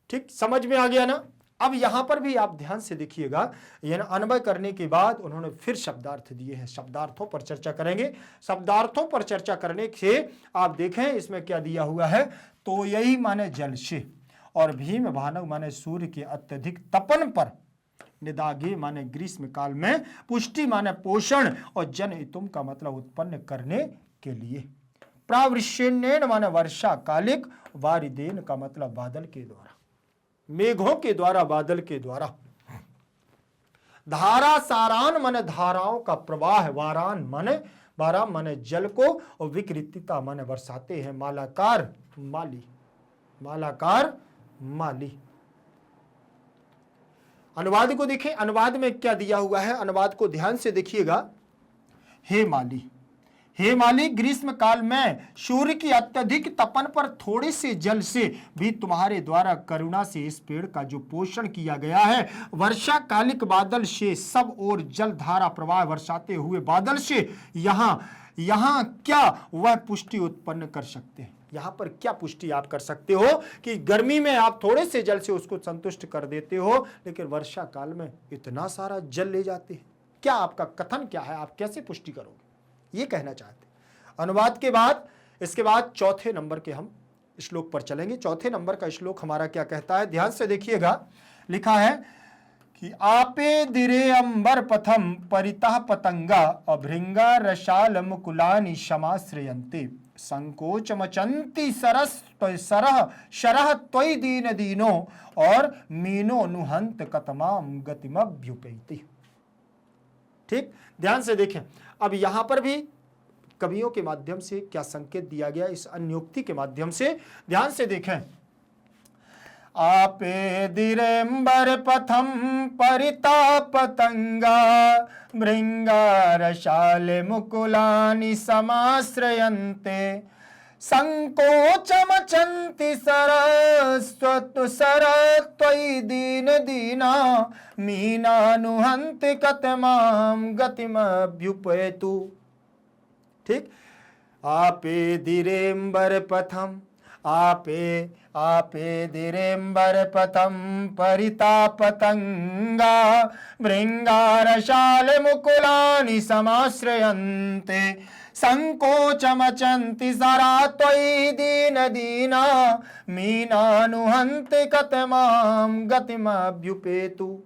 ठीक। समझ में आ गया ना? अब यहां पर भी आप ध्यान से देखिएगा, यह अन्वय करने के बाद उन्होंने फिर शब्दार्थ दिए हैं, शब्दार्थों पर चर्चा करेंगे। शब्दार्थों पर चर्चा करने से आप देखें इसमें क्या दिया हुआ है, तो यही माने जल से, और भीम भानव माने सूर्य के अत्यधिक तपन पर, निदागे माने ग्रीष्म काल में, पुष्टि माने पोषण, और जन इतुम का मतलब उत्पन्न करने के लिए, प्रावृष्यनेन माने वर्षा कालिक, वारिदेन का मतलब बादल के द्वारा, मेघों के द्वारा, बादल के द्वारा। धारा सारान माने धाराओं का प्रवाह, वारान माने बाराम माने जल को, और विकृतिता माने बरसाते हैं, मालाकार माली, मालाकार माली। अनुवाद को देखें, अनुवाद में क्या दिया हुआ है, अनुवाद को ध्यान से देखिएगा। हे माली, हे माली ग्रीष्म काल में सूर्य की अत्यधिक तपन पर थोड़े से जल से भी तुम्हारे द्वारा करुणा से इस पेड़ का जो पोषण किया गया है, वर्षा कालिक बादल से सब और जल धारा प्रवाह वर्षाते हुए बादल से यहाँ क्या वह पुष्टि उत्पन्न कर सकते हैं। यहाँ पर क्या पुष्टि आप कर सकते हो कि गर्मी में आप थोड़े से जल से उसको संतुष्ट कर देते हो, लेकिन वर्षा काल में इतना सारा जल ले जाते हैं। क्या आपका कथन क्या है, आप कैसे पुष्टि करोगे, ये कहना चाहते हैं। अनुवाद के बाद इसके बाद चौथे नंबर के हम श्लोक पर चलेंगे। चौथे नंबर का श्लोक हमारा क्या कहता है, ध्यान से देखिएगा। लिखा है कि आपे दिरे अंबर पथम परितः पतंगा अभृंगा रसाल मुकुलानि समाश्रयन्ते संकोच मचंती सरह शरह त्वयि दीन दीनो और मीनो नुहंत कतमाम गतिमभ्युपैति। ठीक, ध्यान से देखें। अब यहां पर भी कवियों के माध्यम से क्या संकेत दिया गया, इस अन्योक्ति के माध्यम से ध्यान से देखें। आपे दिरेम्बर पथम परितापतंगा भृंगारशाल मुकुलानि समाश्रयन्ते संकोचमचन्ति सरस्वत्वयि दीन दीना मीनानुहन्ति कतमां गतिमभ्युपेतु। ठीक, आपे दिरेम्बर पथम, आपे दिरेम्बर पथम परितापतंगा भृंगारशाल मुकुलानि समाश्रयन्ते संकोचमचन्ति सरा त्वयि दीन दीना मीनानुहन्ति कतमां गतिमभ्युपेतु।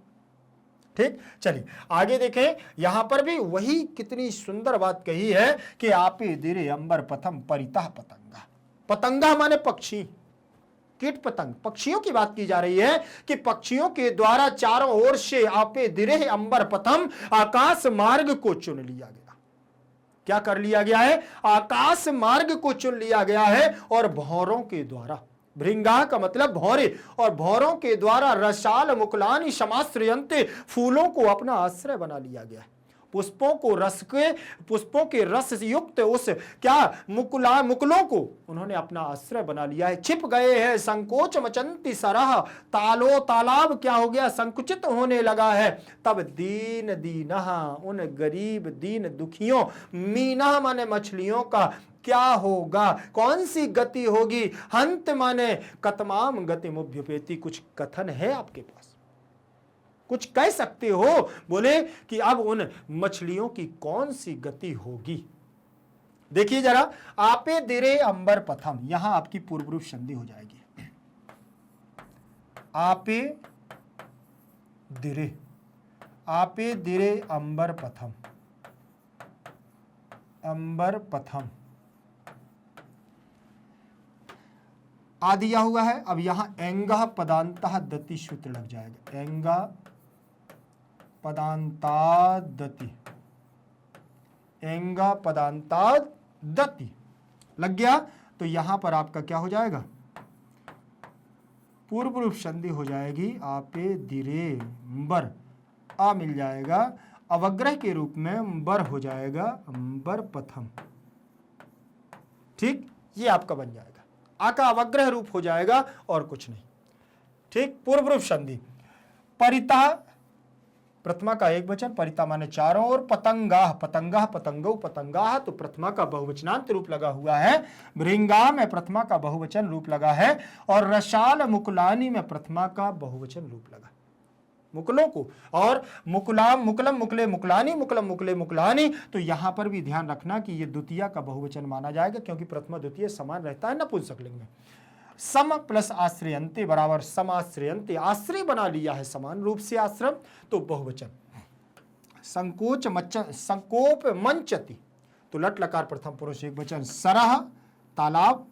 ठीक, चलिए आगे देखें, यहां पर भी वही कितनी सुंदर बात कही है कि आपे दिरे अंबर पथम परितः पतंगा। पतंगा माने पक्षी, कीट पतंग, पक्षियों की बात की जा रही है कि पक्षियों के द्वारा चारों ओर से आपे दिरे अंबर पथम आकाश मार्ग को चुन लिया गया। क्या कर लिया गया है? आकाश मार्ग को चुन लिया गया है और भौरों के द्वारा, भृंगा का मतलब भौरे, और भौरों के द्वारा रसाल मुकुलानि समाश्रयन्ते, फूलों को अपना आश्रय बना लिया गया है। पुष्पों के रस युक्त उस क्या मुकुलों को उन्होंने अपना आश्रय बना लिया है। छिप गए हैं संकोच मचंती सरह, तालाब क्या हो गया? संकुचित होने लगा है। तब दीन दीनहा, उन गरीब दीन दुखियों, मीना माने मछलियों का क्या होगा, कौन सी गति होगी? हंत माने कतमाम गति मुभ्युपेति, कुछ कथन है आपके पास? कुछ कह सकते हो? बोले कि अब उन मछलियों की कौन सी गति होगी। देखिए जरा, आपे दिरे अंबर पथम, यहां आपकी पूर्व रूप संधि हो जाएगी। आपे दिरे अंबर पथम, अंबर पथम आ दिया हुआ है। अब यहां एंगा पदांतः दति सूत्र लग जाएगा। एंगा पदांता दति, एंगा पदांता दति लग गया तो यहां पर आपका क्या हो जाएगा? पूर्व रूप संधि हो जाएगी। आपे दिरे अंबर, आ मिल जाएगा, अवग्रह के रूप में बर हो जाएगा, अंबर पथम। ठीक, ये आपका बन जाएगा, आ का अवग्रह रूप हो जाएगा और कुछ नहीं। ठीक, पूर्व रूप संधि। परिता प्रथमा का एक वचन, परिता माने चारों ओर, पतंगाह पतंगाह पतंगो पतंगाह तो प्रथमा का बहुवचनांत रूप लगा हुआ है। भृंगा में प्रथमा का बहुवचन रूप लगा है और रसाल मुकुलानी में प्रथमा का बहुवचन रूप लगा, मुकुलों को। और मुकुलाम मुकुलम मुकुले मुकुलानी, मुकुलम मुकुले मुकुलानी, तो यहां पर भी ध्यान रखना कि ये द्वितीय का बहुवचन माना जाएगा क्योंकि प्रथमा द्वितीय समान रहता है नपुंसकलिंग में। सम प्लस आश्रयन्ते बराबर समाश्रयन्ते, आश्रय बना लिया है समान रूप से आश्रम, तो बहुवचन। संकोप मंचति, तो लट लकार प्रथम पुरुष एक वचन, सरह तालाब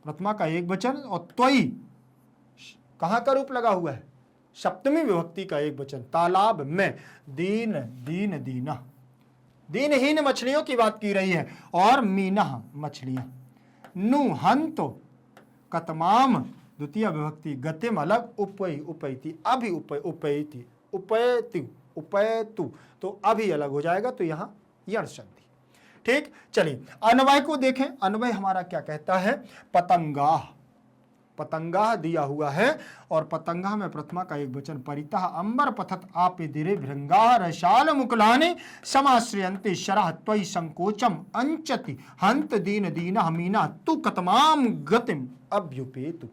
प्रथमा का एक वचन, और त्वयि कहां का रूप लगा हुआ है? सप्तमी विभक्ति का एक वचन, तालाब में। दीन दीन दीना, दीनहीन मछलियों की बात की रही है, और मीना मछलियां। नु हंतो कतमाम द्वितीय विभक्ति, गतिम अलग, उपई उपैति, अभी उपैति उपैति उपैतु, तो अभी अलग हो जाएगा, तो यहां यण संधि। ठीक, चलिए अन्वय को देखें। अन्वय हमारा क्या कहता है? पतंगा, पतंगा दिया हुआ है और पतंगा में प्रथमा का एक वचन, परितः अंबर पथत आपे दिरे भृंगा रसाल मुकुलानि समाश्रयन्ते शरह त्वयि संकोचम अंचति हंत दीन दीनः मीना तु कतमाम गतिम अभ्युपेतु।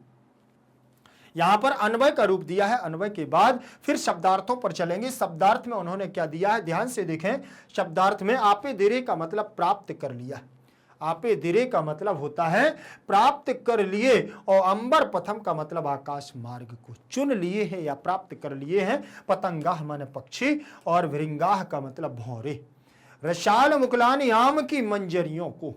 यहां पर अन्वय का रूप दिया है। अन्वय के बाद फिर शब्दार्थों पर चलेंगे। शब्दार्थ में उन्होंने क्या दिया है, ध्यान से देखें। शब्दार्थ में आपे दिरे का मतलब प्राप्त कर लिया, आपे दिरे का मतलब होता है प्राप्त कर लिए, और अंबर पथम का मतलब आकाश मार्ग को चुन लिए हैं या प्राप्त कर लिए हैं। पतंगाह माने पक्षी, और भृंगाह का मतलब भौरे। रसाल मुकुलानी, आम की मंजरियों को,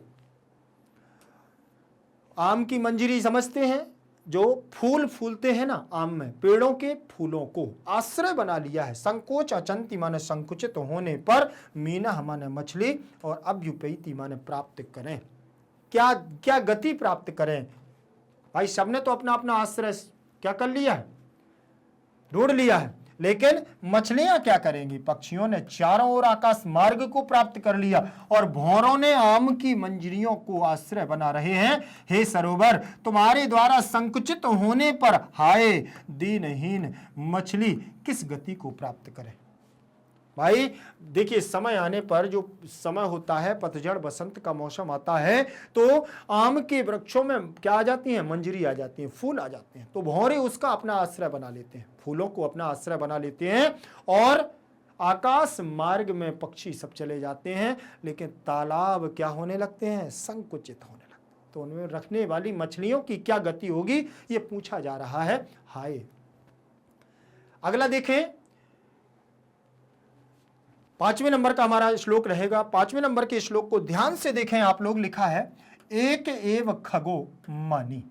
आम की मंजरी समझते हैं, जो फूल फूलते हैं ना आम में, पेड़ों के फूलों को आश्रय बना लिया है। संकोच अचंती माने संकुचित होने पर, मीना माने मछली, और अभ्युपेति माने प्राप्त करें। क्या क्या गति प्राप्त करें? भाई सबने तो अपना अपना आश्रय क्या कर लिया है, ढूंढ लिया है। लेकिन मछलियां क्या करेंगी, पक्षियों ने चारों ओर आकाश मार्ग को प्राप्त कर लिया और भौरों ने आम की मंजरियों को आश्रय बना रहे हैं। हे सरोवर, तुम्हारे द्वारा संकुचित होने पर हाय दीनहीन मछली किस गति को प्राप्त करे। भाई देखिए, समय आने पर जो समय होता है, पतझड़ बसंत का मौसम आता है, तो आम के वृक्षों में क्या आ जाती हैं, मंजरी आ जाती है, फूल आ जाते हैं। तो भौरे उसका अपना आश्रय बना लेते हैं, फूलों को अपना आश्रय बना लेते हैं और आकाश मार्ग में पक्षी सब चले जाते हैं। लेकिन तालाब क्या होने लगते हैं, संकुचित होने लगते हैं। तो उनमें रखने वाली मछलियों की क्या गति होगी, ये पूछा जा रहा है। हाय, अगला देखें, 5वें नंबर का हमारा श्लोक रहेगा। 5वें नंबर के श्लोक को ध्यान से देखें आप लोग। लिखा है, एक एव खगो मानी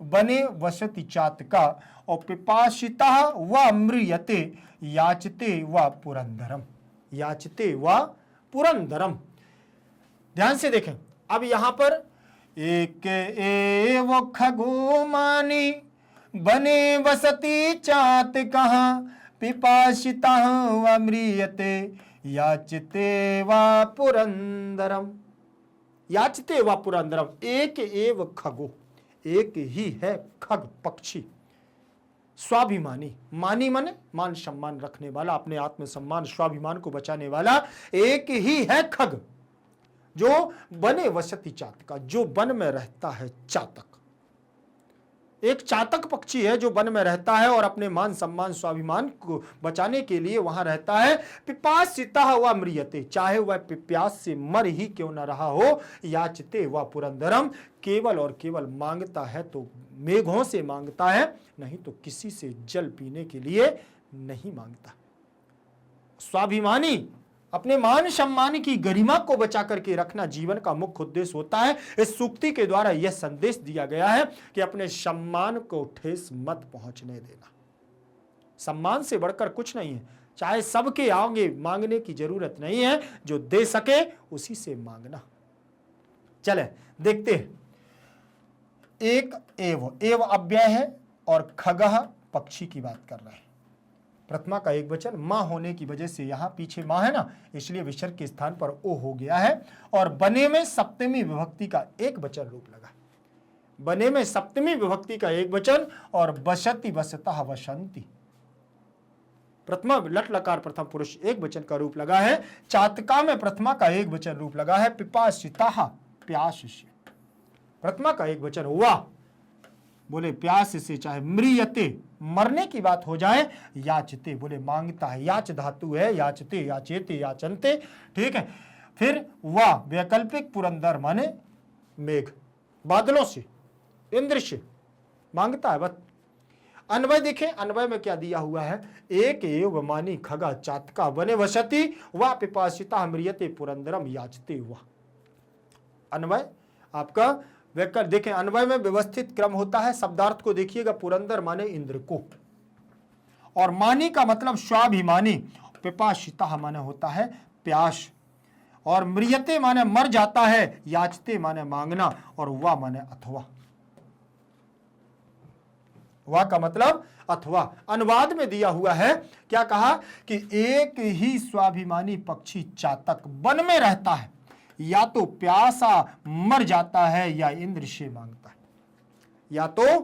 बने वसति चातका और पिपासिता व म्रियते याचते व पुरंदरम, याचते व पुरंदरम। ध्यान से देखें, अब यहां पर एक एव खगो मानी बने वसति चातका पिपासिता व म्रियते याचते वा पुरंदरम, याचते वा पुरंदरम। एक एव खगो, एक ही है खग, पक्षी, स्वाभिमानी, मानी मन मान सम्मान रखने वाला, अपने आत्म सम्मान स्वाभिमान को बचाने वाला एक ही है खग, जो बने वसति चातका, जो वन में रहता है चातक। एक चातक पक्षी है जो वन में रहता है और अपने मान सम्मान स्वाभिमान को बचाने के लिए वहां रहता है। पिपासिता व म्रियते, चाहे वह प्यास से मर ही क्यों न रहा हो, याचते व पुरंदरम, केवल और केवल मांगता है तो मेघों से मांगता है, नहीं तो किसी से जल पीने के लिए नहीं मांगता। स्वाभिमानी, अपने मान सम्मान की गरिमा को बचा करके रखना जीवन का मुख्य उद्देश्य होता है। इस सूक्ति के द्वारा यह संदेश दिया गया है कि अपने सम्मान को ठेस मत पहुंचने देना। सम्मान से बढ़कर कुछ नहीं है, चाहे सबके आगे मांगने की जरूरत नहीं है, जो दे सके उसी से मांगना। चले देखते हैं, एक एव अव्यय है और खगः पक्षी की बात कर रहे हैं। प्रथमा का एक वचन मां होने की वजह से यहां पीछे मां है ना, इसलिए विसर्ग के स्थान पर ओ हो गया है। और बने में सप्तमी विभक्ति का एक वचन रूप लगा, बने में सप्तमी विभक्ति का एक वचन, और बसति वसतः वसंती, प्रथमा लट लकार प्रथम पुरुष एक वचन का रूप लगा है। चातका में प्रथमा का एक वचन रूप लगा है, पिपासिता प्यास से, प्रथमा का एक वचन हुआ, बोले प्यास से, चाहे म्रियते मरने की बात हो जाए, याचते बोले मांगता है, याच धातु है, याचते याचेते याचनते, ठीक है। फिर वाह वैकल्पिक पुरंदर माने मेघ, बादलों से, इंद्र से मांगता है बस। अन्वय देखें, अन्वय में क्या दिया हुआ है, एक एव मानी खगा चातका बने वसति व पिपासिता म्रियते पुरंदरम याचते हुआ। अन्वय आपका वैकल्प देखें, अन्वय में व्यवस्थित क्रम होता है। शब्दार्थ को देखिएगा, पुरंदर माने इंद्र को, और मानी का मतलब स्वाभिमानी, पिपासिता माने होता है प्यास, और म्रियते माने मर जाता है, याचते माने मांगना, और वा माने अथवा, वा का मतलब अथवा। अनुवाद में दिया हुआ है, क्या कहा कि एक ही स्वाभिमानी पक्षी चातक वन में रहता है, या तो प्यासा मर जाता है या इंद्र से मांगता है। या तो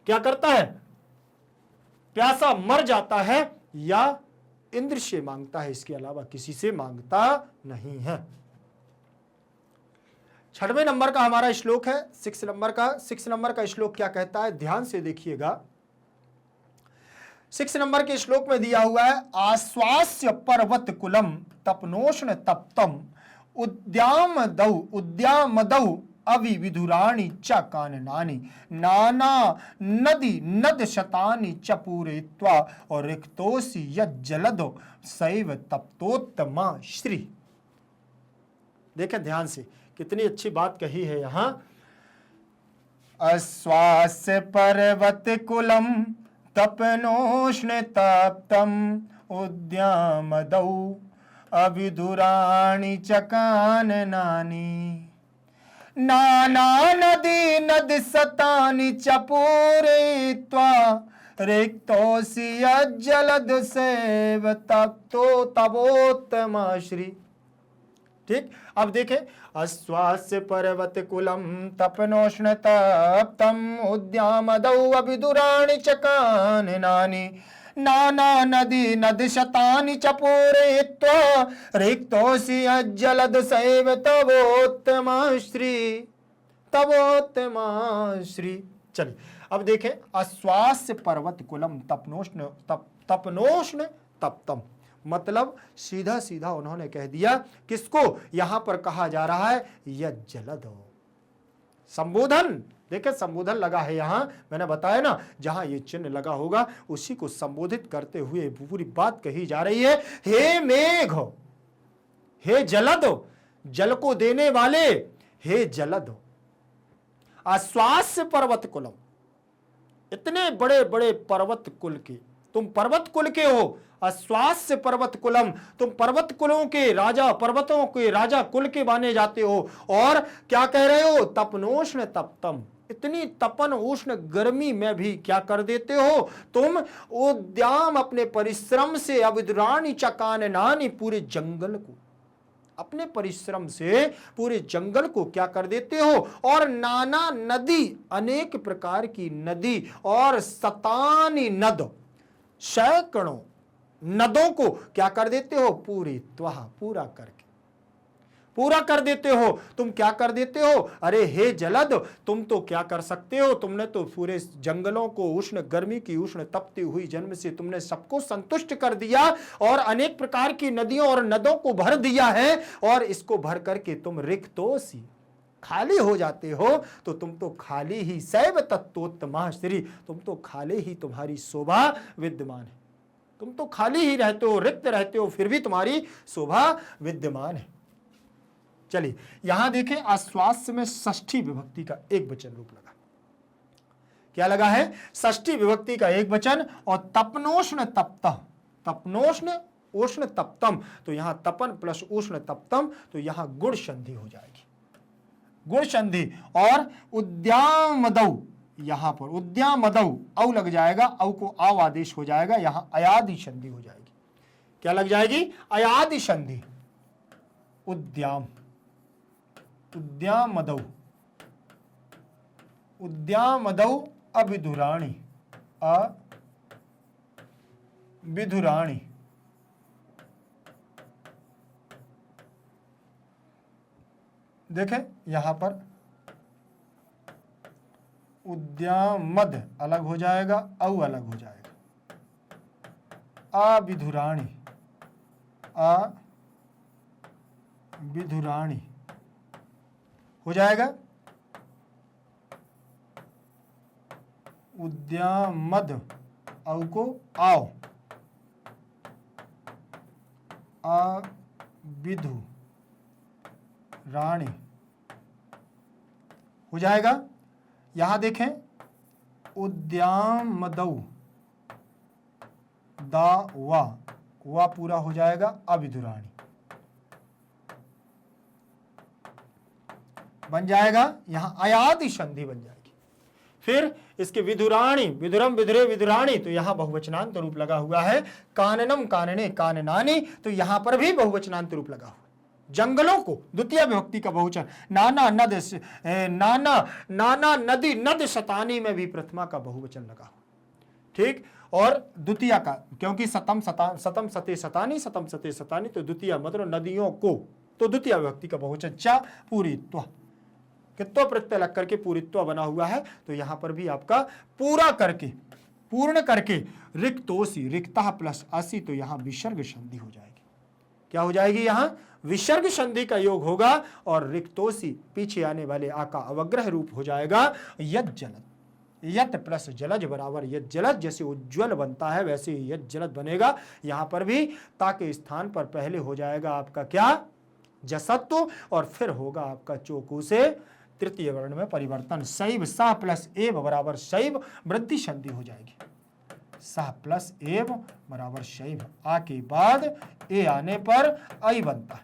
क्या करता है, प्यासा मर जाता है या इंद्र से मांगता है, इसके अलावा किसी से मांगता नहीं है। 6वें नंबर का हमारा श्लोक है, 6 नंबर का श्लोक क्या कहता है, ध्यान से देखिएगा। 6 नंबर के श्लोक में दिया हुआ है, आश्वास्य पर्वत कुलम तपनोष्ण तप्तम उद्यामदौ अविविधुराणि च काननानि नाना नदी नद शतानि च पूरयित्वा और रिक्तोसि यज्जलदो सैव तप्तोत्तमा श्री। देखें ध्यान से, कितनी अच्छी बात कही है यहां। आश्वास्य पर्वत कुलम तपनोष्ण तप्तम उद्यामदौ अविधुराणि च काननानि नाना नदी नद सतानि च पूरयित्वा रिक्तोऽसि यज्जलद सेव तप्तो तवोत्तम श्री। ठीक, अब देखें, अस्वास्य पर्वत कुलम तपनोष्ण तप्तम उद्यामदौ अभिदुराणि च काननानि नाना नदी नद शतानि च पूरयित्वा रिक्तोऽसि यज्जलद सेव तवोत्तम श्री तवोत्तम श्री। चलिए अब देखें, अस्वास्य पर्वत कुलम तपनोष्ण तप्तम, मतलब सीधा सीधा उन्होंने कह दिया किसको, यहां पर कहा जा रहा है यज्जलद। संबोधन, देखें संबोधन लगा है यहां, मैंने बताया ना, जहां ये चिन्ह लगा होगा उसी को संबोधित करते हुए पूरी बात कही जा रही है। हे मेघ, हे जलद, जल को देने वाले, हे जलद, आश्वास्य पर्वत कुलम, इतने बड़े बड़े पर्वत कुल के, तुम पर्वत कुल के हो, आश्वास्य पर्वत कुलम, तुम पर्वत कुलों के राजा, पर्वतों के राजा कुल के माने जाते हो। और क्या कह रहे हो, तपनोष्ण तप्तम, इतनी तपन उष्ण गर्मी में भी क्या कर देते हो तुम, उद्याम अपने परिश्रम से, अविदुराणि च काननानि, पूरे जंगल को, अपने परिश्रम से पूरे जंगल को क्या कर देते हो, और नाना नदी, अनेक प्रकार की नदी, और शतानि नद, सैकड़ों नदों को क्या कर देते हो, पूरी त्वहा, पूरा करके, पूरा कर देते हो। तुम क्या कर देते हो, अरे हे जलद, तुम तो क्या कर सकते हो, तुमने तो पूरे जंगलों को उष्ण गर्मी की, उष्ण तपती हुई जन्म से तुमने सबको संतुष्ट कर दिया, और अनेक प्रकार की नदियों और नदों को भर दिया है, और इसको भर करके तुम रिक्तोऽसि, खाली हो जाते हो, तो तुम तो खाली ही, सैव तत्तोत्तमा श्री, तुम तो खाली ही, तुम्हारी शोभा विद्यमान है, तुम तो खाली ही रहते हो, रिक्त रहते हो, फिर भी तुम्हारी शोभा विद्यमान है। चलिए यहां देखें, आश्वास्य में षष्ठी विभक्ति का एक वचन रूप लगा, क्या लगा है, षष्ठी विभक्ति का एक वचन, और तपनोष्ण तप्तः, तपनोष्ण उष्ण तप्तम, तो यहां तपन प्लस उष्ण तप्तम, तो यहां गुण संधि हो जाएगी, गुण संधि। और उद्यामदौ, यहां पर उद्यामदौ औ लग जाएगा, औ को आव आदेश हो जाएगा, यहां अयादि संधि हो जाएगी, क्या लग जाएगी, अयादि संधि। उद्याम, उद्यामदौ, उद्यामदौ अविधुराणि, अविधुराणि, देखें यहां पर उद्यामद अलग हो जाएगा, औ अलग हो जाएगा, अविधुराणि, अविधुराणि हो जाएगा, उद्यामद औ को आओ, अविधु राणी हो जाएगा। यहां देखें, उद्यामदौ दा वा पूरा हो जाएगा, अविधुराणी बन जाएगा, यहां अयादि संधि बन जाएगी। फिर इसके विधुराणी, विधुरम विधुरे विधुराणी, तो यहां बहुवचनांत रूप लगा हुआ है। काननम कानने काननानि, तो यहां पर भी बहुवचनांत रूप लगा हुआ। जंगलों को द्वितीय विभक्ति का बहुवचन, नाना नद, नाना नदी नद शतानी में भी प्रथमा का बहुवचन लगा हुआ, ठीक। और द्वितीय का, क्योंकि सतम सते शतानी, सतम सते शतानी, तो द्वितीय मतलब नदियों को, तो द्वितीय विभक्ति का बहुवचन चा पूरीत्व, कित्व प्रत्यय लग करके पूरीत्व बना हुआ है, तो यहां पर भी आपका पूरा करके, पूर्ण करके, रिक्तोऽसि, रिक्तः प्लस असि, तो यहां विसर्ग संधि हो जाएगी, क्या हो जाएगी, यहां विसर्ग संधि का योग होगा, और रिक्तोऽसि पीछे आने वाले आ का अवग्रह रूप हो जाएगा यत् जलद, यत् प्लस जलज बराबर यत् जलद, जैसे उज्ज्वल बनता है वैसे ही यत् जलद बनेगा। यहां पर भी ता के स्थान पर पहले हो जाएगा आपका क्या, जसत्व, और फिर होगा आपका चोकू से तृतीय वर्ण में परिवर्तन, शैव, सा प्लस एव बराबर शैव, वृद्धि संधि हो जाएगी, सा प्लस एव बराबर शैव, आ के बाद ए आने पर आई बनता है,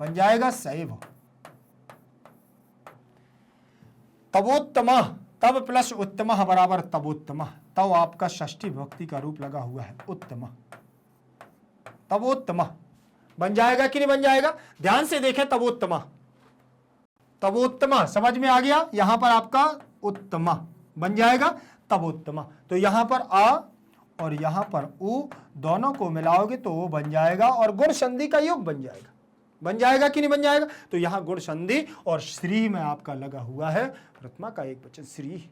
बन जाएगा शैव। तबोत्तम, तब प्लस उत्तम बराबर तबोत्तम, तो आपका षष्ठी विभक्ति का रूप लगा हुआ है उत्तम, तवोत्तम बन जाएगा कि नहीं बन जाएगा? ध्यान से देखें, तवोत्तम, तवोत्तम समझ में आ गया? यहां पर आपका उत्तम बन जाएगा तवोत्तम। तो यहां पर आ और यहां पर उ दोनों को मिलाओगे तो वो बन जाएगा और गुण संधि का योग बन जाएगा। बन जाएगा कि नहीं बन जाएगा? तो यहां गुण संधि और श्री में आपका लगा हुआ है प्रथमा का एक वचन श्री।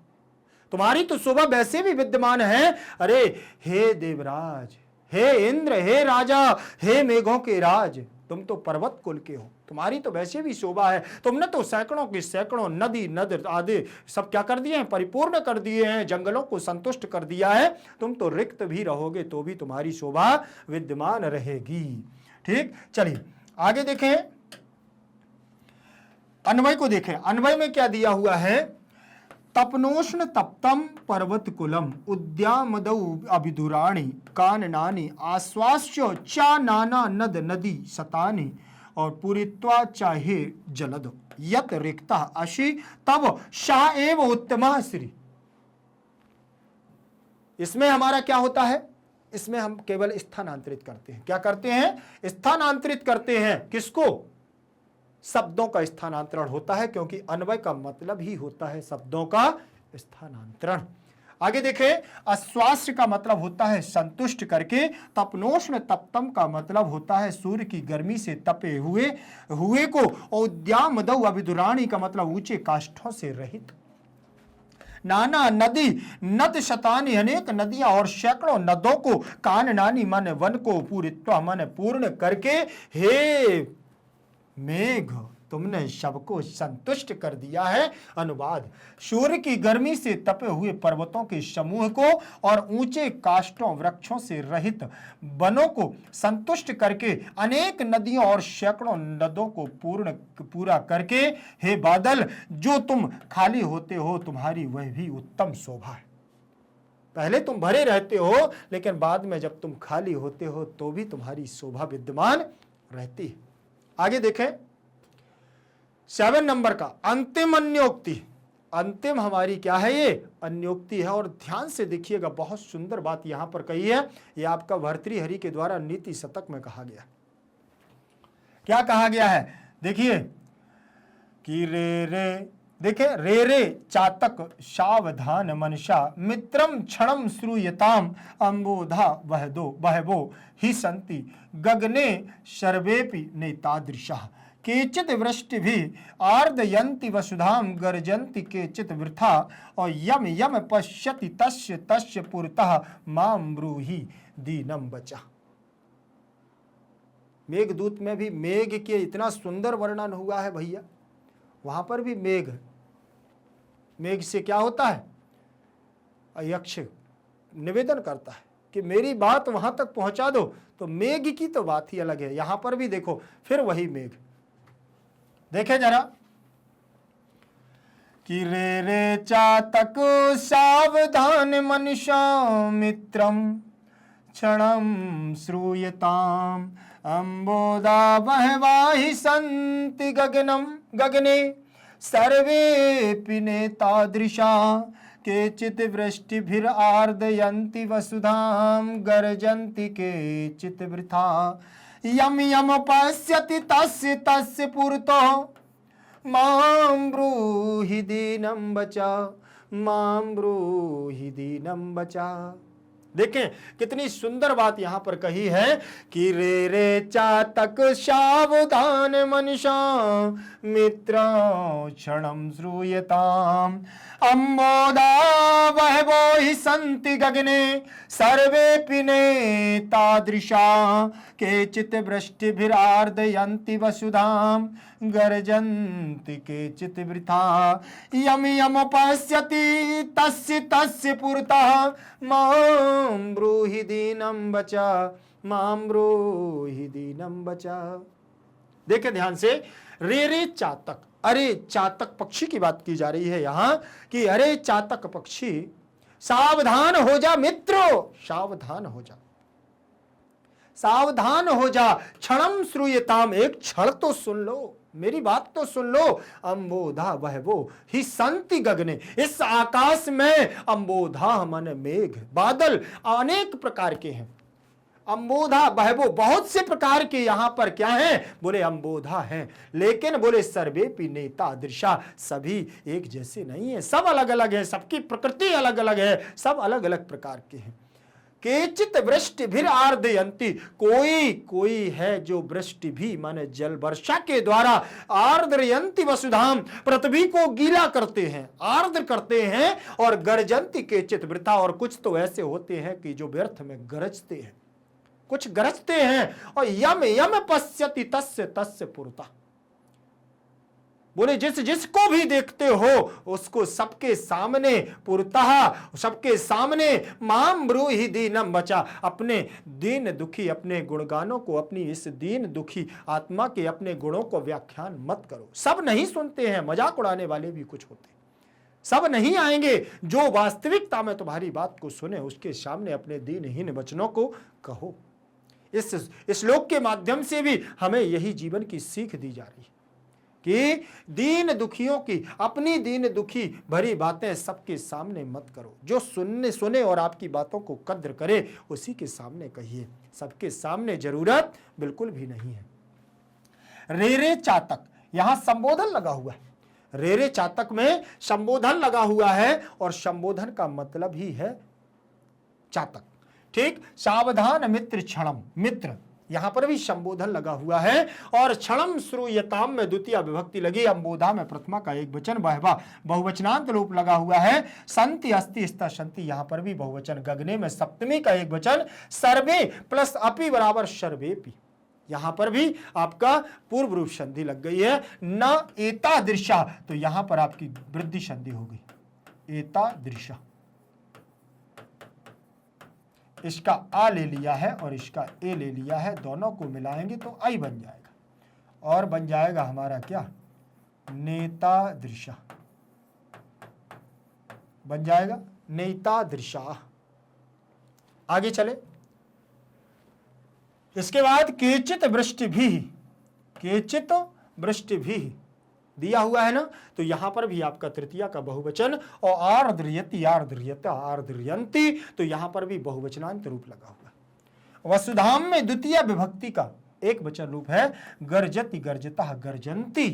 तुम्हारी तो शोभा वैसे भी विद्यमान है। अरे हे देवराज, हे इंद्र, हे राजा, हे मेघों के राज, तुम तो पर्वत कुल के हो, तुम्हारी तो वैसे भी शोभा है। तुमने तो सैकड़ों की सैकड़ों नदी नद आदि सब क्या कर दिए हैं? परिपूर्ण कर दिए हैं, जंगलों को संतुष्ट कर दिया है। तुम तो रिक्त भी रहोगे तो भी तुम्हारी शोभा विद्यमान रहेगी। ठीक, चलिए आगे देखें, अन्वय को देखें। अन्वय में क्या दिया हुआ है? तपनोष्ण तप्तम पर्वत कुलम उद्यामदौ अभिधुराणि काननानि आश्वास्य चा नाना नद नदी शतानि और पूरित्वा चाहे जलद यत रिक्ता अशि तब शाह एव उत्तम श्री। इसमें हमारा क्या होता है? इसमें हम केवल स्थानांतरित करते हैं। क्या करते हैं? स्थानांतरित करते हैं। किसको? शब्दों का स्थानांतरण होता है, क्योंकि अन्वय का मतलब ही होता है शब्दों का स्थानांतरण। आगे देखें, आश्वास्य का मतलब होता है संतुष्ट करके, तपनोष्ण तप्तम का मतलब होता है सूर्य की गर्मी से तपे हुए को, औद्यामदौ अभिधुराणि का मतलब ऊंचे काष्ठों से रहित, नाना नदी नद शतानी अनेक नदियां और सैकड़ों नदों को, काननानी माने वन को, पूरित्वा माने पूर्ण करके, हे मेघ तुमने सबको संतुष्ट कर दिया है। अनुवाद, सूर्य की गर्मी से तपे हुए पर्वतों के समूह को और ऊंचे काष्ठों वृक्षों से रहित वनों को संतुष्ट करके, अनेक नदियों और सैकड़ों नदों को पूरा करके, हे बादल जो तुम खाली होते हो तुम्हारी वह भी उत्तम शोभा है। पहले तुम भरे रहते हो, लेकिन बाद में जब तुम खाली होते हो तो भी तुम्हारी शोभा विद्यमान रहती है। आगे देखें, 7 नंबर का अंतिम अन्योक्ति। अंतिम हमारी क्या है? ये अन्योक्ति है। और ध्यान से देखिएगा, बहुत सुंदर बात यहां पर कही है। ये आपका भर्तृहरि के द्वारा नीति शतक में कहा गया। क्या कहा गया है? देखिए कि रे रे, देखे रे रे चातक सावधान मनसा मित्रम क्षणम श्रूयताम अंबोधा बहवो ही संति गगने सर्वेपि नेतादृशः केचित् वृष्टिभिः आर्दयन्ति वसुधाम गर्जन्ति केचित् वृथा और यम यम पश्यति तस्य तस्य पुरतः मां ब्रूहि दीनम बचा। मेघदूत में भी मेघ के इतना सुंदर वर्णन हुआ है भैया। वहां पर भी मेघ, मेघ से क्या होता है? यक्ष निवेदन करता है कि मेरी बात वहां तक पहुंचा दो। तो मेघ की तो बात ही अलग है। यहां पर भी देखो, फिर वही मेघ। देखे जरा कि रे रे चातक सावधान मनसा मित्रम क्षणम श्रूयताम अंबोदा बहवाहि संति गगने सर्वे नेतादृशा केचित् वृष्टिभिर आर्दयन्ति वसुधाम गर्जन्ति केचित् वृथा यम यम पश्यति तस्य तस्य पुरतो मां ब्रूहि दीनं बचा, मां ब्रूहि दीनं बचा। देखें कितनी सुंदर बात यहां पर कही है कि रे रे चातक सावधान मनसा मित्रं क्षणं श्रूयताम अंबोदा बहवो हि सन्ति गगने सर्वेऽपि नेतादृशा केचित् वृष्टिभिरार्दयन्ति वसुधाम गर्जन्ति केचित् वृथा यम यम पश्यति तस्य तस्य पुरतः मां ब्रूहि दीनं बचा, मां ब्रूहि दीनं बचा। देखे ध्यान से, रे रे चातक, अरे चातक पक्षी की बात की जा रही है यहां कि अरे चातक पक्षी सावधान हो जा मित्रों, सावधान हो जा, सावधान हो जा। क्षणम श्रूयताम, एक क्षण तो सुन लो। मेरी बात तो सुन लो। अंबोधा वह वो ही संति गगने, इस आकाश में अंबोधा मन मेघ, बादल अनेक प्रकार के हैं। अंबोधा वह वो बहुत से प्रकार के यहां पर क्या है, बोले अंबोधा हैं, लेकिन बोले सर्वेपि नेता दृशा, सभी एक जैसे नहीं है, सब अलग अलग है, सबकी प्रकृति अलग अलग है, सब अलग अलग प्रकार के हैं। केचित वृष्टि भी आर्द्रयंती, कोई है जो वृष्टि भी माने जल वर्षा के द्वारा आर्द्रयंती वसुधाम, पृथ्वी को गीला करते हैं, आर्द्र करते हैं। और गर्जंती केचित वृथा, और कुछ तो ऐसे होते हैं कि जो व्यर्थ में गरजते हैं, कुछ गरजते हैं। और यम यम पश्यति तस्य तस्य पुरता, बोले जिस जिसको भी देखते हो उसको सबके सामने पुरतः, सबके सामने माम ब्रूहि दीनम बचा, अपने दीन दुखी, अपने गुणगानों को, अपनी इस दीन दुखी आत्मा के अपने गुणों को व्याख्यान मत करो। सब नहीं सुनते हैं, मजाक उड़ाने वाले भी कुछ होते हैं, सब नहीं आएंगे। जो वास्तविकता में तुम्हारी बात को सुने उसके सामने अपने दीनहीन वचनों को कहो। इस श्लोक के माध्यम से भी हमें यही जीवन की सीख दी जा रही है कि दीन दुखियों की, अपनी दीन दुखी भरी बातें सबके सामने मत करो। जो सुने और आपकी बातों को कद्र करे उसी के सामने कहिए, सबके सामने जरूरत बिल्कुल भी नहीं है। रेरे चातक, यहां संबोधन लगा हुआ है, रेरे चातक में संबोधन लगा हुआ है, और संबोधन का मतलब ही है चातक। ठीक, सावधान मित्र क्षणम, मित्र यहां पर भी संबोधन लगा हुआ है। और क्षणम श्रूयताम में द्वितीय विभक्ति लगी, अंबोधा में प्रथमा का एक वचन, बहवा बहुवचनांत रूप लगा हुआ है। संति अस्ति स्था संति, यहां पर भी बहुवचन। गगने में सप्तमी का एक वचन, सर्वे प्लस अपि बराबर सर्वेपि, यहां पर भी आपका पूर्व रूप संधि लग गई है। न एता दृशा, तो यहां पर आपकी वृद्धि संधि हो गई, एता दृशा, इसका आ ले लिया है और इसका ए ले लिया है, दोनों को मिलाएंगे तो आई बन जाएगा, और बन जाएगा हमारा क्या, नेता दृशा, बन जाएगा नेता दृशा। आगे चले, इसके बाद केचित वृष्टि भी, केचित वृष्टि भी दिया हुआ है ना, तो यहां पर भी आपका तृतीया का बहुवचन। और आर्द्रयति आर्द्रयता आर्द्रयंती, तो यहां पर भी बहुवचनांत रूप लगा हुआ है। वसुधाम में द्वितीय विभक्ति का एक वचन रूप है, गर्जति गर्जता गर्जंती,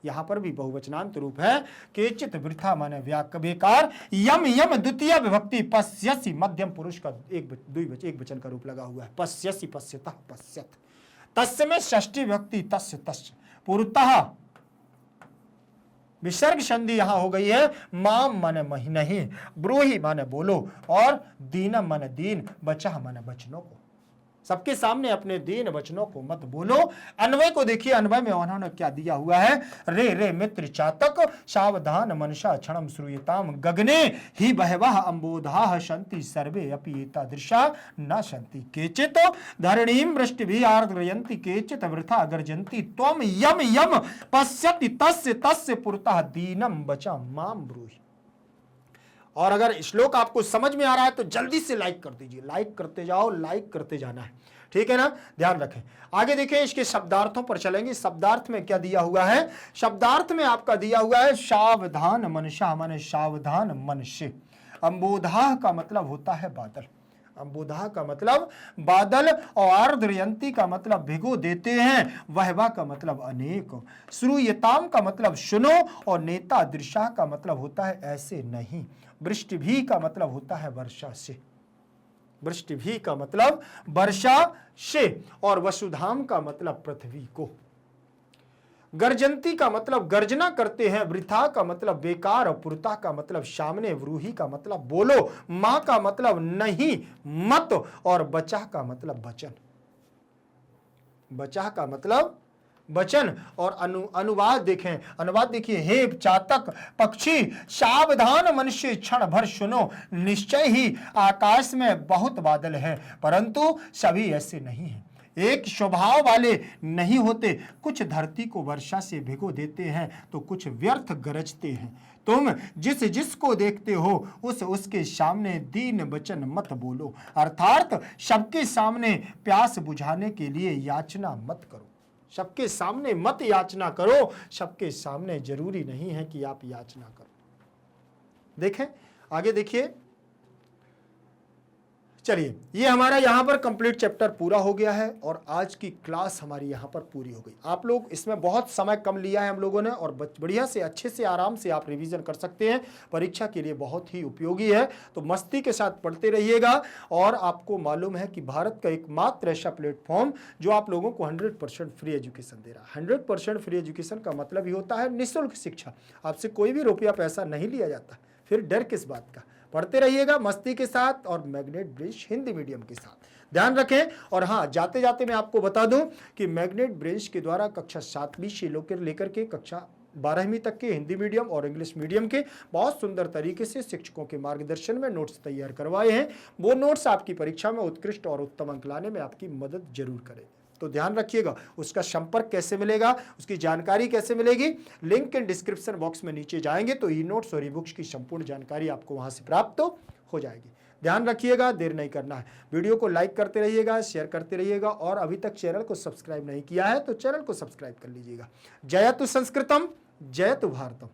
यहां पर भी बहुवचनांत रूप है। केचित वृथा माने बेकार, यम यम द्वितीय विभक्ति, पश्यसि मध्यम पुरुष का एक वचन का रूप लगा हुआ है, पश्यसि पश्यतः पश्यत। तस्य में षष्ठी विभक्ति, तस्य तस्य, पुरतः विसर्ग संधि यहां हो गई है। माम माने मही नहीं, ब्रूहि माने बोलो, और दीनम माने दीन, बचा माने वचनों को, सबके सामने अपने दीन वचनों को मत बोलो। अन्वय को देखिए, अन्वय में उन्होंने क्या दिया हुआ है, रे रे मित्र चातक, सावधान मनसा क्षणम श्रूयताम, गगने ही बहवः अंबोधाः सन्ति सर्वे अपि एतादृशा न सन्ति, केचित् धरणीं वृष्टिभिः आर्द्रयन्ति, केचित् वृथा गर्जन्ति, त्वं यम यम पश्यति तस्य तस्य पुरतः दीनम बचा माम ब्रूहि। और अगर श्लोक आपको समझ में आ रहा है तो जल्दी से लाइक कर दीजिए, लाइक करते जाओ, लाइक करते जाना है, ठीक है ना, ध्यान रखें। आगे देखें, इसके शब्दार्थों पर चलेंगे। शब्दार्थ में क्या दिया हुआ है, शब्दार्थ में आपका दिया हुआ है सावधान मनसा माने सावधान मन से। अंबोधा का मतलब होता है बादल, अंबोधा का मतलब बादल, और आर्द्रयंती का मतलब भिगो देते हैं, वहवा का मतलब अनेक, श्रूयताम का मतलब सुनो, और नेता दृशा का मतलब होता है ऐसे नहीं, वृष्टि भी का मतलब होता है वर्षा से, वृष्टि भी का मतलब वर्षा से, और वसुधाम का मतलब पृथ्वी को। गर्जंती का मतलब गर्जना करते हैं, वृथा का मतलब बेकार, और पुरता का मतलब सामने, व्रूही का मतलब बोलो, मां का मतलब नहीं मत, और बचा का मतलब वचन, बचा का मतलब वचन। और अनुवाद देखें, अनुवाद देखिए, हे चातक पक्षी सावधान मन से क्षण भर सुनो, निश्चय ही आकाश में बहुत बादल हैं, परंतु सभी ऐसे नहीं हैं, एक स्वभाव वाले नहीं होते, कुछ धरती को वर्षा से भिगो देते हैं तो कुछ व्यर्थ गरजते हैं। तुम जिस जिसको देखते हो उसके सामने दीन वचन मत बोलो, अर्थात सबके सामने प्यास बुझाने के लिए याचना मत करो। सबके सामने मत याचना करो, सबके सामने जरूरी नहीं है कि आप याचना करो। देखें आगे, देखिए, चलिए ये हमारा यहाँ पर कंप्लीट चैप्टर पूरा हो गया है और आज की क्लास हमारी यहाँ पर पूरी हो गई। आप लोग इसमें बहुत समय कम लिया है हम लोगों ने और बढ़िया से अच्छे से आराम से आप रिवीजन कर सकते हैं। परीक्षा के लिए बहुत ही उपयोगी है, तो मस्ती के साथ पढ़ते रहिएगा। और आपको मालूम है कि भारत का एकमात्र ऐसा प्लेटफॉर्म जो आप लोगों को 100% फ्री एजुकेशन दे रहा है। 100% फ्री एजुकेशन का मतलब ही होता है निःशुल्क शिक्षा। आपसे कोई भी रुपया पैसा नहीं लिया जाता, फिर डर किस बात का। पढ़ते रहिएगा मस्ती के साथ और मैग्नेट ब्रिज हिंदी मीडियम के साथ। ध्यान रखें। और हाँ, जाते जाते मैं आपको बता दूं कि मैग्नेट ब्रिज के द्वारा कक्षा 7वीं से लेकर के कक्षा 12वीं तक के हिंदी मीडियम और इंग्लिश मीडियम के बहुत सुंदर तरीके से शिक्षकों के मार्गदर्शन में नोट्स तैयार करवाए हैं। वो नोट्स आपकी परीक्षा में उत्कृष्ट और उत्तम अंक लाने में आपकी मदद जरूर करेंगे। तो ध्यान रखिएगा। उसका संपर्क कैसे मिलेगा, उसकी जानकारी कैसे मिलेगी, लिंक इन डिस्क्रिप्शन बॉक्स में नीचे जाएंगे तो ई नोट्स और ई बुक्स की संपूर्ण जानकारी आपको वहां से प्राप्त हो जाएगी। ध्यान रखिएगा, देर नहीं करना है। वीडियो को लाइक करते रहिएगा, शेयर करते रहिएगा और अभी तक चैनल को सब्सक्राइब नहीं किया है तो चैनल को सब्सक्राइब कर लीजिएगा। जयतु संस्कृतम, जयतु भारतम।